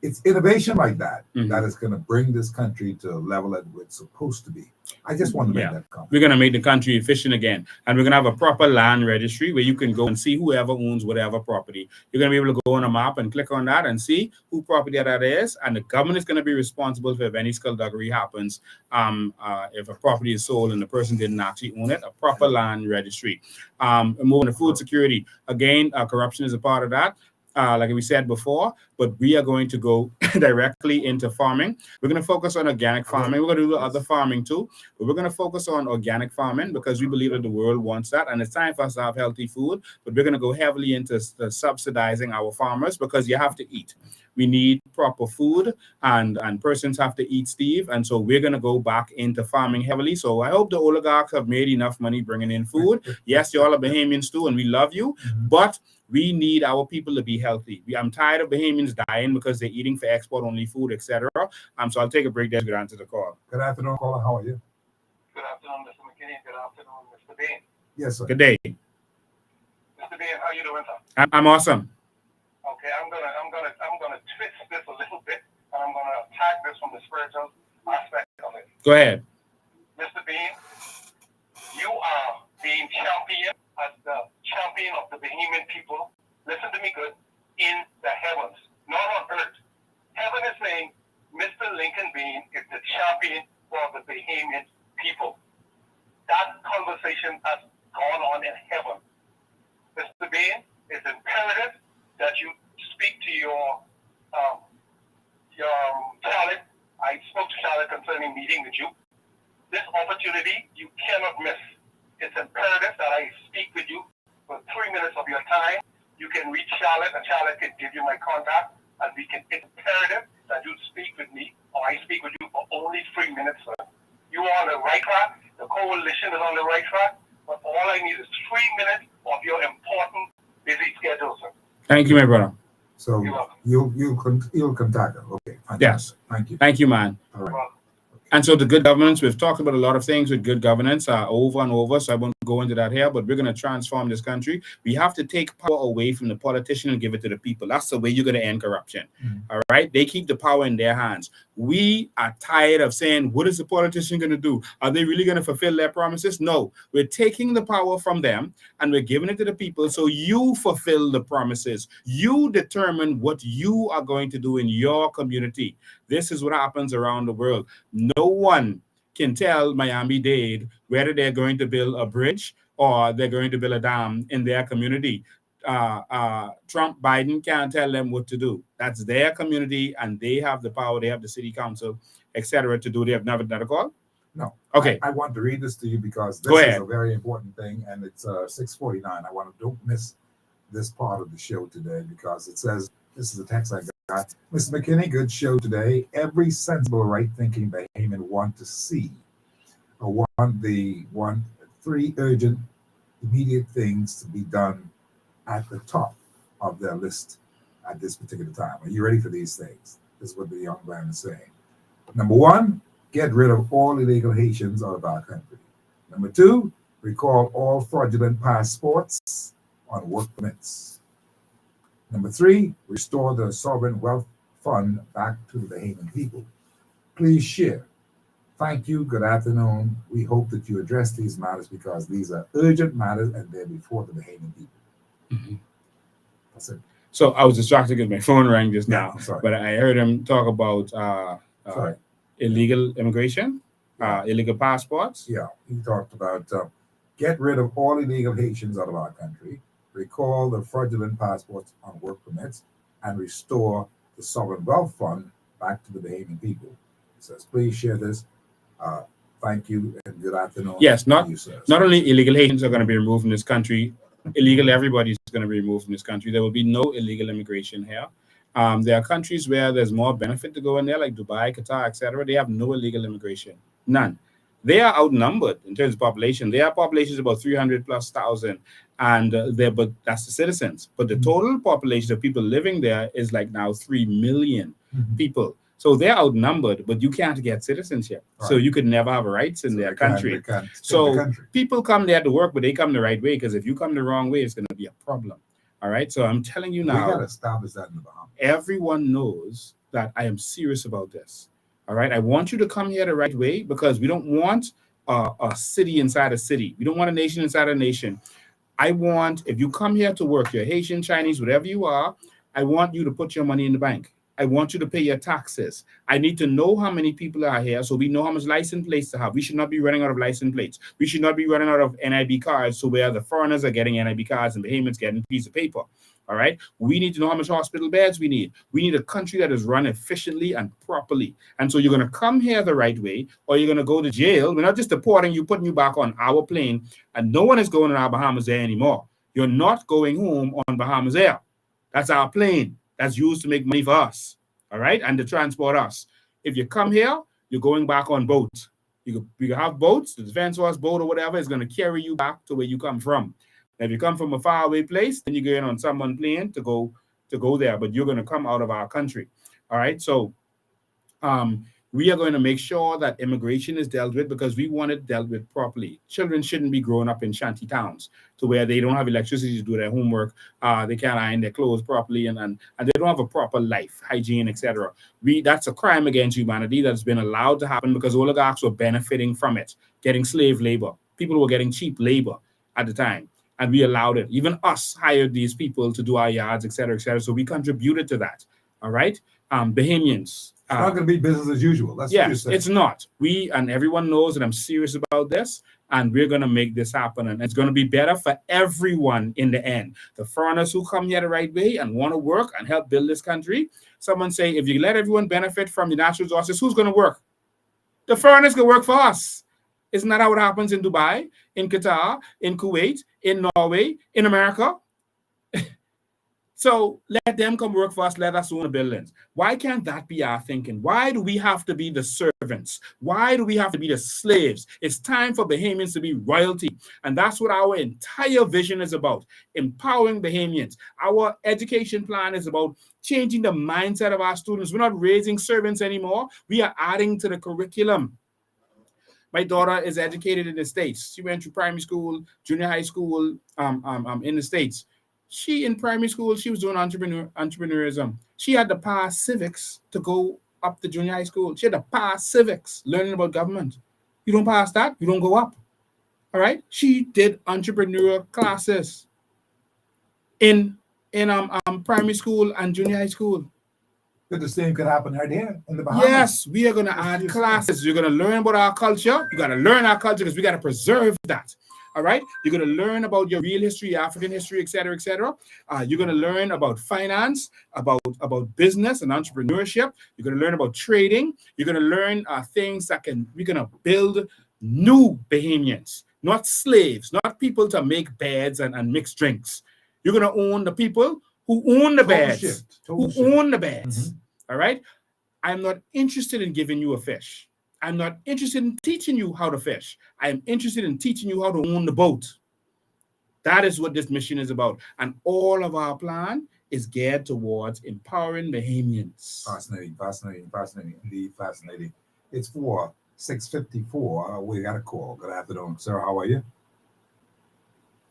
it's innovation like that that is going to bring this country to a level that it's supposed to be. I just want to make that comment. We're going to make the country efficient again, and we're going to have a proper land registry where you can go and see whoever owns whatever property. You're going to be able to go on a map and click on that and see who property that is, and the government is going to be responsible for if any skullduggery happens. If a property is sold and the person didn't actually own it, a proper land registry. Moving to food security, again, corruption is a part of that. Like we said before, but we are going to go directly into farming. We're going to focus on organic farming. We're going to do other farming too, but we're going to focus on organic farming because we believe that the world wants that, and it's time for us to have healthy food. But we're going to go heavily into subsidizing our farmers because you have to eat. We need proper food, and persons have to eat, Steve. And so we're going to go back into farming heavily. So I hope the oligarchs have made enough money bringing in food. Yes, you all are Bahamians too, and we love you, but we need our people to be healthy. I'm tired of Bahamians dying because they're eating for export-only food, etc. So I'll take a break there to answer the call. Good afternoon, caller. How are you? Good afternoon, Mr. Mckinney. Good afternoon, Mr. Bain. Yes, sir. Good day. Mr. Bain, how you doing, sir? I'm awesome. Okay, I'm gonna twist this a little bit, and I'm gonna attack this from the spiritual aspect of it. Go ahead. Mr. Bain, you are being championed as the champion of the Bahamian people. Listen to me good. In the heavens, not on earth. Heaven is saying, Mr. Lincoln Bain is the champion for the Bahamian people. That conversation has gone on in heaven. Mr. Bain, it's imperative that you speak to your Charlotte. I spoke to Charlotte concerning meeting with you. This opportunity you cannot miss. It's imperative that I speak with you for 3 minutes of your time. You can reach Charlotte, and Charlotte can give you my contact, and it's imperative that you speak with me, or I speak with you for only 3 minutes, sir. You are on the right track. The coalition is on the right track, but all I need is 3 minutes of your important busy schedule, sir. Thank you, my brother. So you'll contact her. Okay. Fantastic. Yes. Thank you. Thank you, man. All right. And so the good governance, we've talked about a lot of things with good governance over and over, so I won't go into that here, but we're going to transform this country. We have to take power away from the politician and give it to the people. That's the way you're going to end corruption. All right? They keep the power in their hands. We are tired of saying, what is the politician going to do? Are they really going to fulfill their promises? No. We're taking the power from them and we're giving it to the people, so you fulfill the promises. You determine what you are going to do in your community. This is what happens around the world. No one can tell Miami-Dade whether they're going to build a bridge or they're going to build a dam in their community. Trump, Biden can't tell them what to do. That's their community, and they have the power. They have the city council, etc. to do. They have never done a call? No. Okay. I want to read this to you because this is a very important thing, and it's 6:49. I want to don't miss this part of the show today because it says, this is a text I got. Mr. Mckinney, good show today. Every sensible, right-thinking Bahamian want to see three urgent, immediate things to be done at the top of their list at this particular time. Are you ready for these things? This is what the young man is saying. Number one, get rid of all illegal Haitians out of our country. Number two, recall all fraudulent passports on work permits. Number three, restore the sovereign wealth fund back to the Bahamian people. Please share. Thank you. Good afternoon. We hope that you address these matters because these are urgent matters and they're before the Bahamian people. That's it. So I was distracted because my phone rang just now, sorry. But I heard him talk about illegal immigration, illegal passports. Yeah, he talked about get rid of all illegal Haitians out of our country, recall the fraudulent passports on work permits, and restore the sovereign wealth fund back to the Bahamian people. says, please share this. Thank you and good afternoon. Yes, to you, sir. not only illegal Haitians are going to be removed from this country, illegal everybody is going to be removed from this country. There will be no illegal immigration here. There are countries where there's more benefit to go in there, like Dubai, Qatar, etc. They have no illegal immigration, none. They are outnumbered in terms of population. Their population is about 300 plus thousand, and but that's the citizens. But the total population of people living there is like now 3 million people. So they're outnumbered, but you can't get citizens here. Right. So you could never have rights in their country. So people come there to work, but they come the right way, because if you come the wrong way, it's going to be a problem. All right. So I'm telling you now, we got to establish that in the Bahamas. Everyone knows that I am serious about this. All right. I want you to come here the right way, because we don't want a city inside a city. We don't want a nation inside a nation. I want, if you come here to work, you're Haitian, Chinese, whatever you are, I want you to put your money in the bank. I want you to pay your taxes. I need to know how many people are here, so we know how much license plates to have. We should not be running out of license plates. We should not be running out of NIB cards, so where the foreigners are getting NIB cards and Bahamians getting a piece of paper. All right. We need to know how much hospital beds we need. We need a country that is run efficiently and properly. And so you're going to come here the right way, or you're going to go to jail. We're not just deporting you, putting you back on our plane, and no one is going on our Bahamas Air anymore. You're not going home on Bahamas Air. That's our plane. That's used to make money for us, all right, and to transport us. If you come here, you're going back on boat. You can have boats, the Defense Force boat or whatever is going to carry you back to where you come from. Now, if you come from a faraway place, then you're going on someone's plane to go there, but you're going to come out of our country, all right? So we are going to make sure that immigration is dealt with, because we want it dealt with properly. Children shouldn't be growing up in shanty towns to where they don't have electricity to do their homework. They can't iron their clothes properly, and they don't have a proper life, hygiene, etc. That's a crime against humanity that's been allowed to happen because oligarchs were benefiting from it, getting slave labor. People were getting cheap labor at the time, and we allowed it. Even us hired these people to do our yards, etc., etc. So we contributed to that. All right, Bahamians. It's not going to be business as usual. That's what you're saying. It's not. We and everyone knows that I'm serious about this, and we're going to make this happen. And it's going to be better for everyone in the end. The foreigners who come here the right way and want to work and help build this country. Someone say, if you let everyone benefit from the natural resources, who's going to work? The foreigners can work for us. Isn't that how it happens in Dubai, in Qatar, in Kuwait, in Norway, in America? So let them come work for us. Let us own the buildings. Why can't that be our thinking? Why do we have to be the servants? Why do we have to be the slaves? It's time for Bahamians to be royalty. And that's what our entire vision is about, empowering Bahamians. Our education plan is about changing the mindset of our students. We're not raising servants anymore. We are adding to the curriculum. My daughter is educated in the States. She went to primary school, junior high school in the States. She, in primary school, she was doing entrepreneurism. She had to pass civics to go up to junior high school. She had to pass civics, learning about government. You don't pass that, you don't go up. All right? She did entrepreneur classes in primary school and junior high school. But the same could happen right here in the Bahamas. Yes, we are going to add classes. You're going to learn about our culture. You got to learn our culture because we got to preserve that. All right. You're going to learn about your real history, African history, et cetera, et cetera. You're going to learn about finance, about business and entrepreneurship. You're going to learn about trading. You're going to learn things that we're going to build new Bahamians, not slaves, not people to make beds and mix drinks. You're going to own the people who own the beds, own the beds. All right. I'm not interested in giving you a fish. I'm not interested in teaching you how to fish. I'm interested in teaching you how to own the boat. That is what this mission is about. And all of our plan is geared towards empowering Bahamians. Fascinating, indeed fascinating. It's 6:54. We got a call. Good afternoon, sir. How are you?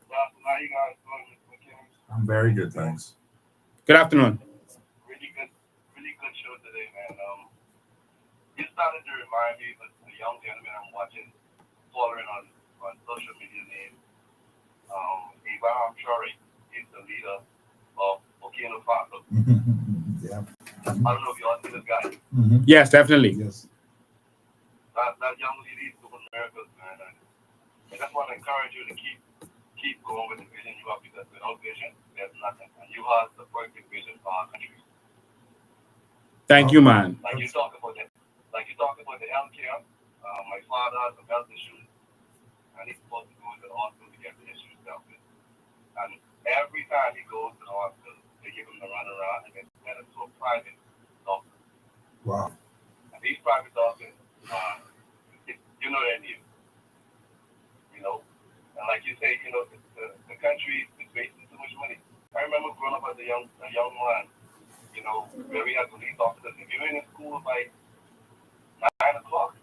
How you guys doing, Mr. Mckinney? I'm very good, thanks. Good afternoon. Really good show today, man. You started to remind me of the young gentleman I'm watching, following on social media named Ivan Chori. He's the leader of Burkina Faso. Yeah. I don't know if you all see this guy. Yes, definitely. Yes. That young lady is doing miracles, man. And I just want to encourage you to keep going with the vision you have, because without vision, there's nothing. And you have the perfect vision for our country. Thank you, man. Like you talk about the healthcare. My father has some health issues, and he's supposed to go to the hospital to get the issues dealt with. And every time he goes to the hospital, they give him the runaround and then send him to a private doctor. Wow. And these private doctors, you know they're new. You know, and like you say, you know, the country is wasting too much money. I remember growing up as a young man, you know, where we had to leave officers. If you're in school by 9 o'clock,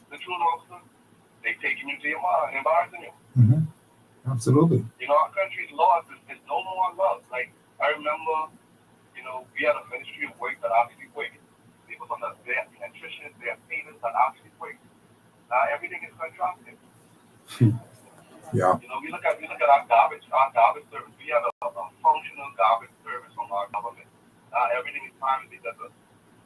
the truth officer, they taking you to your mom and embarrassing you. Mm-hmm. Absolutely. You know, our country's laws is no more love. Like, I remember, you know, we had a ministry of work that actually worked. People from their nutritionists, their painters that actually worked. Now everything is contracted. Yeah. You know, we look at our garbage service. We have a functional garbage service from our government. Everything is private because of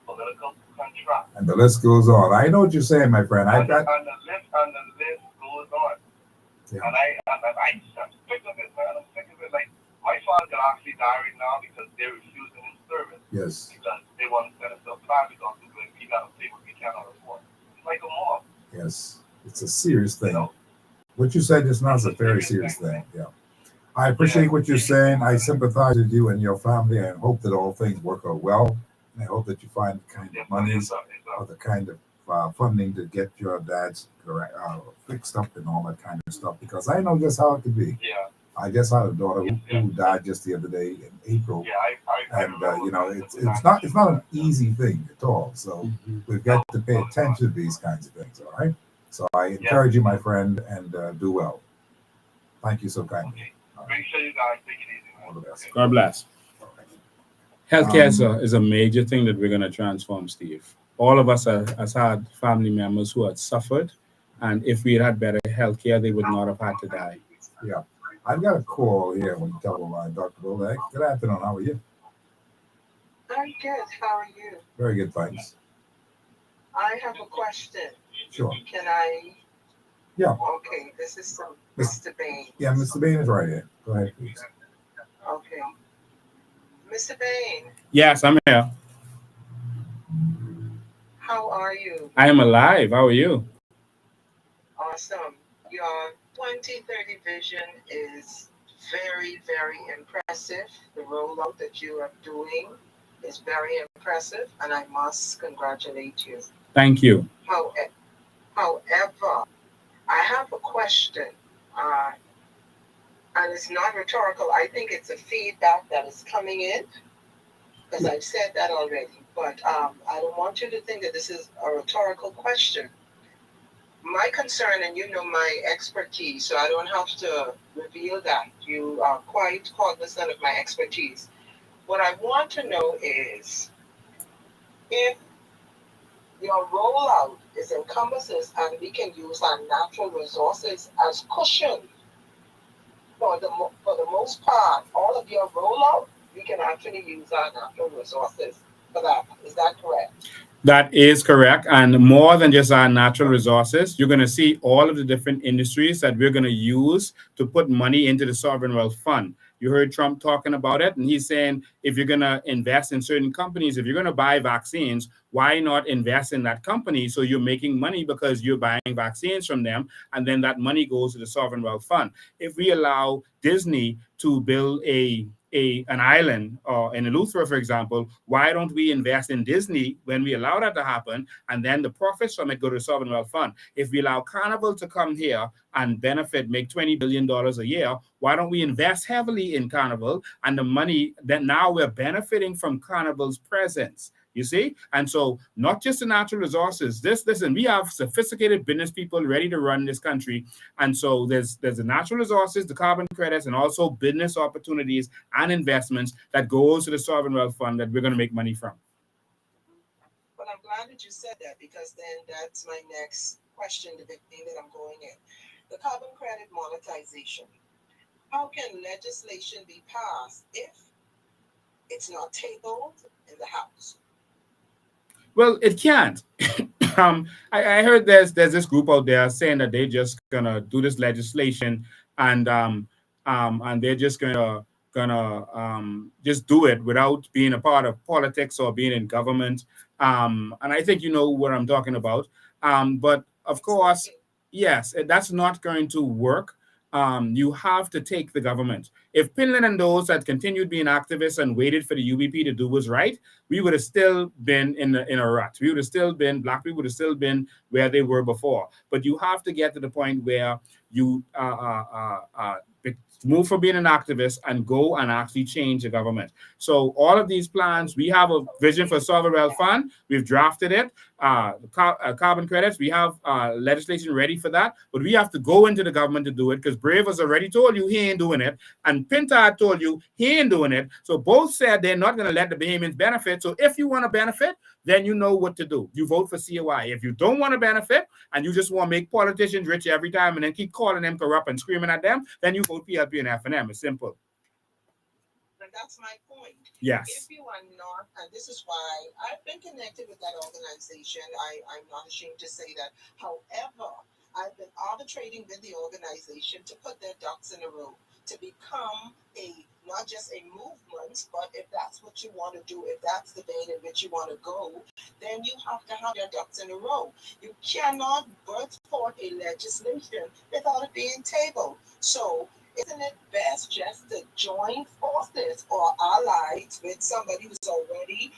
political contract. And the list goes on. I know what you're saying, my friend. And the list goes on. Yeah. And I'm sick of it, man. I'm sick of it. Like, my father could actually die right now because they're refusing his service. Yes. Because they want to send us to a private doctor when we got to pay what we cannot afford. It's like a mob. Yes. It's a serious thing. You know? What you said just now is a very serious thing. Yeah. I appreciate what you're saying. I sympathize with you and your family and hope that all things work out well. And I hope that you find the kind of monies or the kind of funding to get your dad's fixed up and all that kind of stuff, because I know just how it could be. Yeah. I just had a daughter who died just the other day in April. Yeah, and you know, it's not an easy thing at all. So we've got to pay attention to these kinds of things. All right. So I encourage you, my friend, and do well. Thank you so kindly. Okay. Make sure you guys take it easy, man. All the best. God bless. Healthcare is a major thing that we're going to transform, Steve. All of us has had family members who had suffered, and if we had better healthcare, they would not have had to die. Yeah. I've got a call here on the telephone line, Dr. Bolek. Good afternoon. How are you? I'm good. How are you? Very good, thanks. I have a question. Sure. Can I? Yeah. Okay, this is from Mr. Bain. Yeah, Mr. Bain is right here. Go ahead, please. Okay. Mr. Bain, Yes, I'm here. how are you? I am alive. How are you? Awesome. Your 2030 vision is very, very impressive. The rollout that you are doing is very impressive, and I must congratulate you. Thank you. However, I have a question, and it's not rhetorical. I think it's a feedback that is coming in, because I've said that already. But I don't want you to think that this is a rhetorical question. My concern, and you know my expertise, so I don't have to reveal that. You are quite cognizant of my expertise. What I want to know is if your rollout is encompasses and we can use our natural resources as cushion for the most part, all of your rollout, we can actually use our natural resources for that. Is that correct? That is correct. And more than just our natural resources, you're going to see all of the different industries that we're going to use to put money into the sovereign wealth fund. You heard Trump talking about it, and he's saying if you're going to invest in certain companies, if you're going to buy vaccines, why not invest in that company? So you're making money because you're buying vaccines from them, and then that money goes to the sovereign wealth fund. If we allow Disney to build an island in Eleuthera, for example, why don't we invest in Disney when we allow that to happen, and then the profits from it go to the sovereign wealth fund? If we allow Carnival to come here and benefit, make $20 billion a year, why don't we invest heavily in Carnival, and the money that now we're benefiting from Carnival's presence? You see? And so not just the natural resources. Listen, we have sophisticated business people ready to run this country. And so there's the natural resources, the carbon credits, and also business opportunities and investments that goes to the sovereign wealth fund that we're going to make money from. Well, I'm glad that you said that, because then that's my next question, the big thing that I'm going in. The carbon credit monetization. How can legislation be passed if it's not tabled in the House? Well, it can't. I heard there's this group out there saying that they're just gonna do this legislation and they're just gonna gonna just do it without being a part of politics or being in government. And I think you know what I'm talking about. But of course, yes, that's not going to work. You have to take the government. If Pinland and those that continued being activists and waited for the UBP to do what's right, we would have still been in a rut. We would have still been, black people would have still been where they were before. But you have to get to the point where you move from being an activist and go and actually change the government. So all of these plans, we have a vision for sovereign wealth fund. We've drafted it. Carbon credits, we have legislation ready for that, but we have to go into the government to do it because Brave has already told you he ain't doing it, and Pinta told you he ain't doing it. So both said they're not going to let the Bahamians benefit. So if you want to benefit, then you know what to do. You vote for COI. If you don't want to benefit and you just want to make politicians rich every time and then keep calling them corrupt and screaming at them, then you vote PLP and FNM. It's simple. And that's my point. Yes. If you are not, and this is why I've been connected with that organization, I'm not ashamed to say that. However, I've been arbitrating with the organization to put their ducks in a row, to become not just a movement, but if that's what you want to do, if that's the vein in which you want to go, then you have to have your ducks in a row. You cannot birth forth a legislation without it being tabled. So isn't it best just to join forces or allies with somebody who's already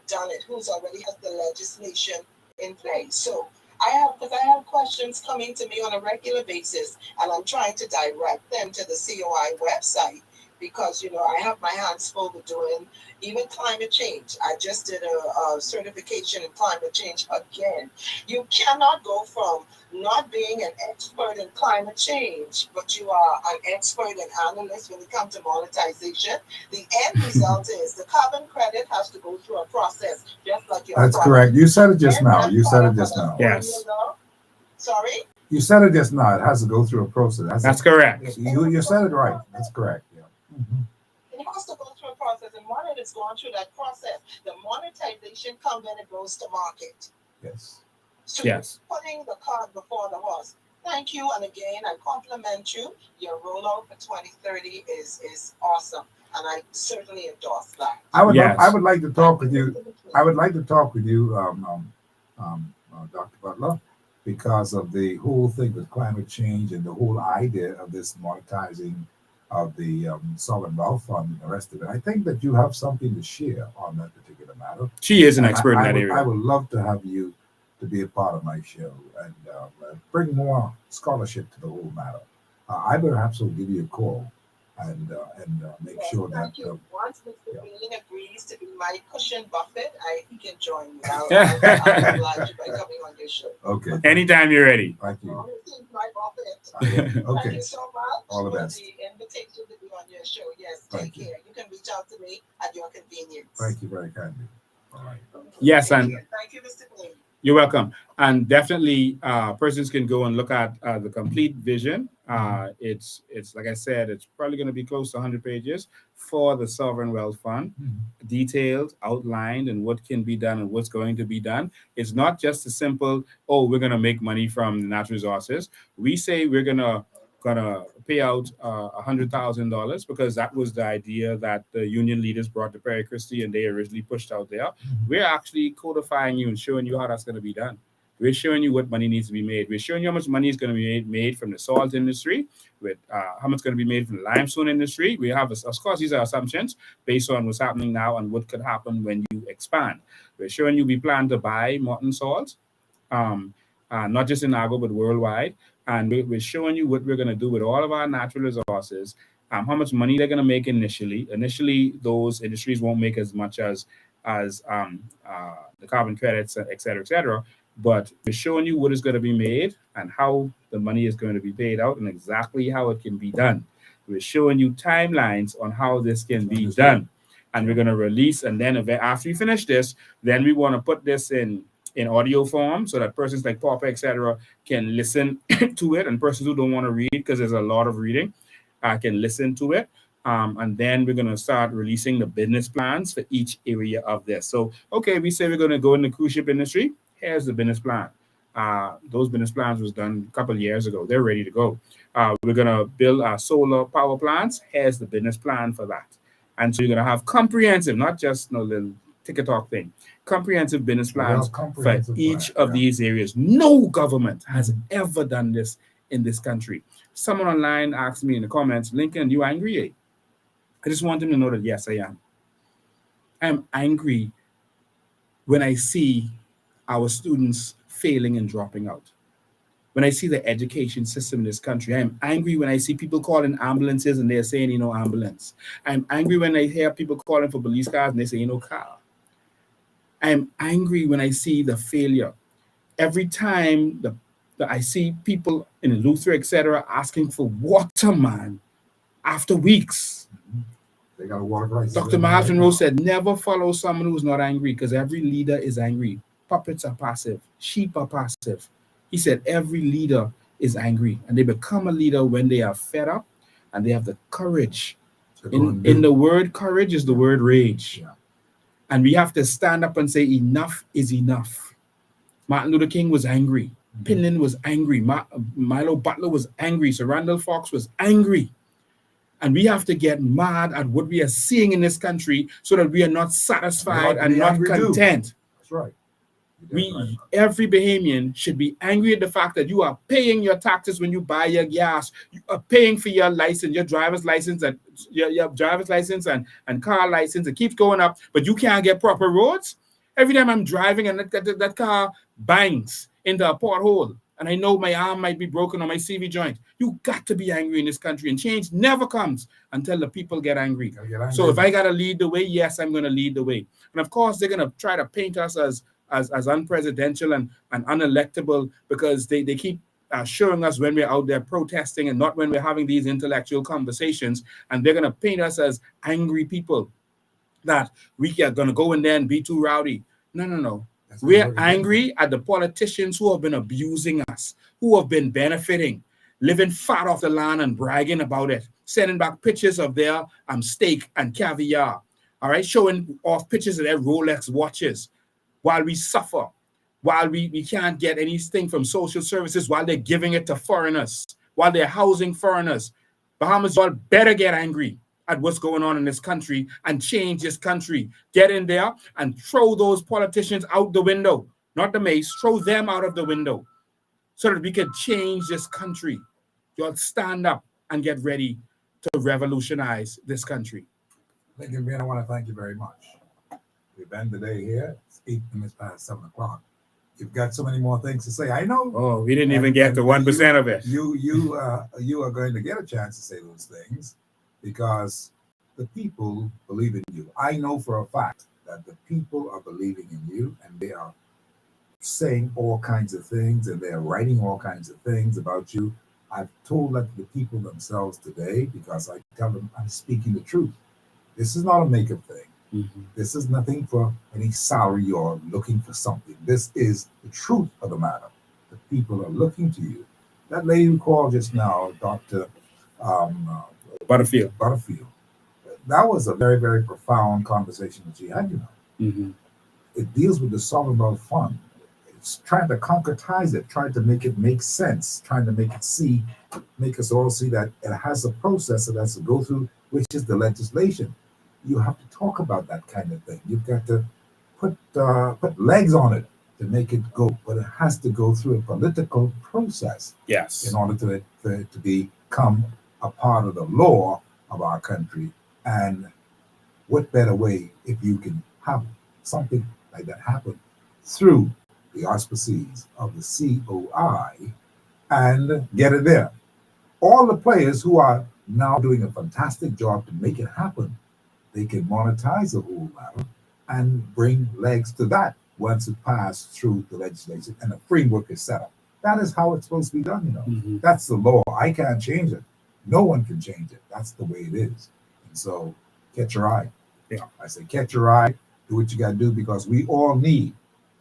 done it, who's already has the legislation in place? So I have questions coming to me on a regular basis, and I'm trying to direct them to the COI website because, I have my hands full with doing even climate change. I just did a certification in climate change again. You cannot go from not being an expert in climate change, but you are an expert and analyst when it comes to monetization. The end result is the carbon credit has to go through a process, just like your That's product. correct. You said it just now. You said it just now. Yes. Sorry? You said it just now. It has to go through a process. That's correct. You said it right. That's correct. Yeah. Mm-hmm. It has to go through a process, and when it is going through that process, the monetization comes when it goes to market. Yes. So Yes. putting the cart before the horse. Thank you, and again, I compliment you. Your rollout for 2030 is awesome, and I certainly endorse that. I would Yes. I would like to talk with you. I would like to talk with you, Dr. Butler, because of the whole thing with climate change and the whole idea of this monetizing of the sovereign wealth fund and the rest of it. I think that you have something to share on that particular matter. She is an And expert in that I area. would love to have you to be a part of my show and bring more scholarship to the whole matter. I perhaps will give you a call and make sure that. Thank you. Once Mr. Bean agrees to be my cushion buffet, he can join me. I'll oblige you by coming on your show. Okay. Anytime you're ready. Thank you. My buffet. Okay. Thank you so much All the for best. the invitation to be on your show. Yes, take Thank you. care. You can reach out to me at your convenience. Thank you very kindly. All right. Yes, Take and care. Thank you, Mr. Bean. you're welcome. And definitely, persons can go and look at the complete vision. It's like I said, it's probably going to be close to 100 pages for the Sovereign Wealth Fund, detailed, outlined, and what can be done and what's going to be done. It's not just a simple, oh, we're going to make money from the natural resources. We say we're gonna pay out $100,000 because that was the idea that the union leaders brought to Perry Christie and they originally pushed out there. We're actually codifying you and showing you how that's going to be done. We're showing you what money needs to be made. We're showing you how much money is going to be made from the salt industry, with how much is going to be made from the limestone industry. We have, of course, these are assumptions based on what's happening now and what could happen when you expand. We're showing you we plan to buy molten salt, not just in Nago, but worldwide. And we're showing you what we're going to do with all of our natural resources, how much money they're going to make initially. Initially, those industries won't make as much as the carbon credits, et cetera, et cetera. But we're showing you what is going to be made and how the money is going to be paid out and exactly how it can be done. We're showing you timelines on how this can be done. And we're going to release, and then after you finish this, then we want to put this in audio form so that persons like Papa, etc., can listen to it, and persons who don't want to read, because there's a lot of reading, can listen to it. And then we're going to start releasing the business plans for each area of this. So, okay, we say we're going to go in the cruise ship industry. Here's the business plan. Those business plans was done a couple of years ago. They're ready to go. We're going to build solar power plants. Here's the business plan for that. And so you're going to have comprehensive, not just no little ticket-talk thing, comprehensive business plans for each of these areas. No government has ever done this in this country. Someone online asked me in the comments, Lincoln, you angry? I just want them to know that, yes, I am. I'm angry when I see our students failing and dropping out. When I see the education system in this country, I'm angry when I see people calling ambulances and they're saying, ambulance. I'm angry when I hear people calling for police cars and they say, car. I'm angry when I see the failure. Every time that I see people in Luther, etc., asking for water, man, after weeks. They got a water crisis. Dr. Miles Monroe said, never follow someone who's not angry, because every leader is angry. Puppets are passive. Sheep are passive. He said every leader is angry, and they become a leader when they are fed up and they have the courage. In the word courage is the word rage. Yeah. And we have to stand up and say enough is enough. Martin Luther King was angry. Pinlin was angry. Milo Butler was angry. Sir Randall Fox was angry. And we have to get mad at what we are seeing in this country so that we are not satisfied and not content. That's right. Every Bahamian should be angry at the fact that you are paying your taxes when you buy your gas. You are paying for your license, your driver's license, and your driver's license and car license. It keeps going up, but you can't get proper roads. Every time I'm driving and that car bangs into a pothole, and I know my arm might be broken or my CV joint. You got to be angry in this country, and change never comes until the people get angry. So if I got to lead the way, yes, I'm going to lead the way. And of course, they're going to try to paint us as unpresidential and unelectable, because they keep showing us when we're out there protesting and not when we're having these intellectual conversations. And they're going to paint us as angry people, that we are going to go in there and be too rowdy. No. We're angry at the politicians who have been abusing us, who have been benefiting, living fat off the land and bragging about it, sending back pictures of their steak and caviar, all right, showing off pictures of their Rolex watches while we suffer, while we can't get anything from social services, while they're giving it to foreigners, while they're housing foreigners. Bahamas, y'all better get angry at what's going on in this country and change this country. Get in there and throw those politicians out the window, not the mace, throw them out of the window so that we can change this country. Y'all stand up and get ready to revolutionize this country. Lincoln Bean, I want to thank you very much. We've ended the day here. It's 8 minutes past 7 o'clock. You've got so many more things to say. I know. Oh, we didn't even get to 1% of it. You are going to get a chance to say those things, because the people believe in you. I know for a fact that the people are believing in you, and they are saying all kinds of things, and they're writing all kinds of things about you. I've told that to the people themselves today, because I tell them I'm speaking the truth. This is not a makeup thing. Mm-hmm. This is nothing for any salary or looking for something. This is the truth of the matter. The people are looking to you. That lady who called just now, Dr. Butterfield. That was a very, very profound conversation that she had, Mm-hmm. It deals with the Sovereign Wealth Fund. It's trying to concretize it, trying to make it make sense, trying to make us all see that it has a process that has to go through, which is the legislation. You have to talk about that kind of thing. You've got to put legs on it to make it go, but it has to go through a political process. Yes. In order for it to become a part of the law of our country. And what better way if you can have something like that happen through the auspices of the COI and get it there. All the players who are now doing a fantastic job to make it happen, they can monetize the whole matter and bring legs to that once it passed through the legislation and the framework is set up. That is how it's supposed to be done, Mm-hmm. That's the law. I can't change it. No one can change it. That's the way it is. And so catch your eye. Yeah. I say catch your eye, do what you got to do, because we all need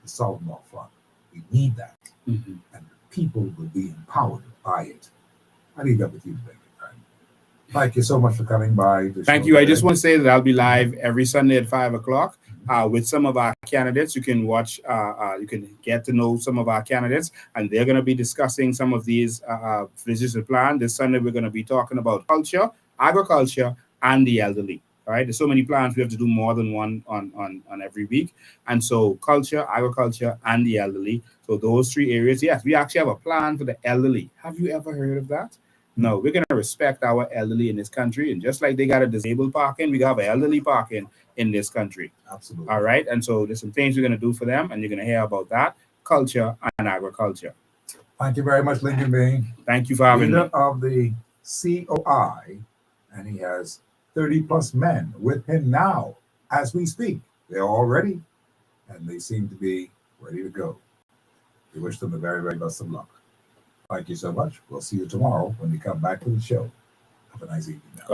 the Sovereign Wealth Fund. We need that. Mm-hmm. And people will be empowered by it. I leave that with you, David. Thank you so much for coming by. Thank you. I just want to say that I'll be live every Sunday at 5 o'clock. with some of our candidates. You can watch, you can get to know some of our candidates, and they're going to be discussing some of these legislative plan. This Sunday, we're going to be talking about culture, agriculture, and the elderly. All right, there's so many plans. We have to do more than one on every week. And so culture, agriculture, and the elderly. So those three areas, yes, we actually have a plan for the elderly. Have you ever heard of that? No, we're going to respect our elderly in this country. And just like they got a disabled parking, we got an elderly parking in this country. Absolutely. All right. And so there's some things we're going to do for them, and you're going to hear about that, culture and agriculture. Thank you very much, Lincoln Bain. Thank you for having Leader me. of the COI, and he has 30 plus men with him now as we speak. They're all ready, and they seem to be ready to go. We wish them the very, very best of luck. Thank you so much. We'll see you tomorrow when we come back to the show. Have a nice evening now.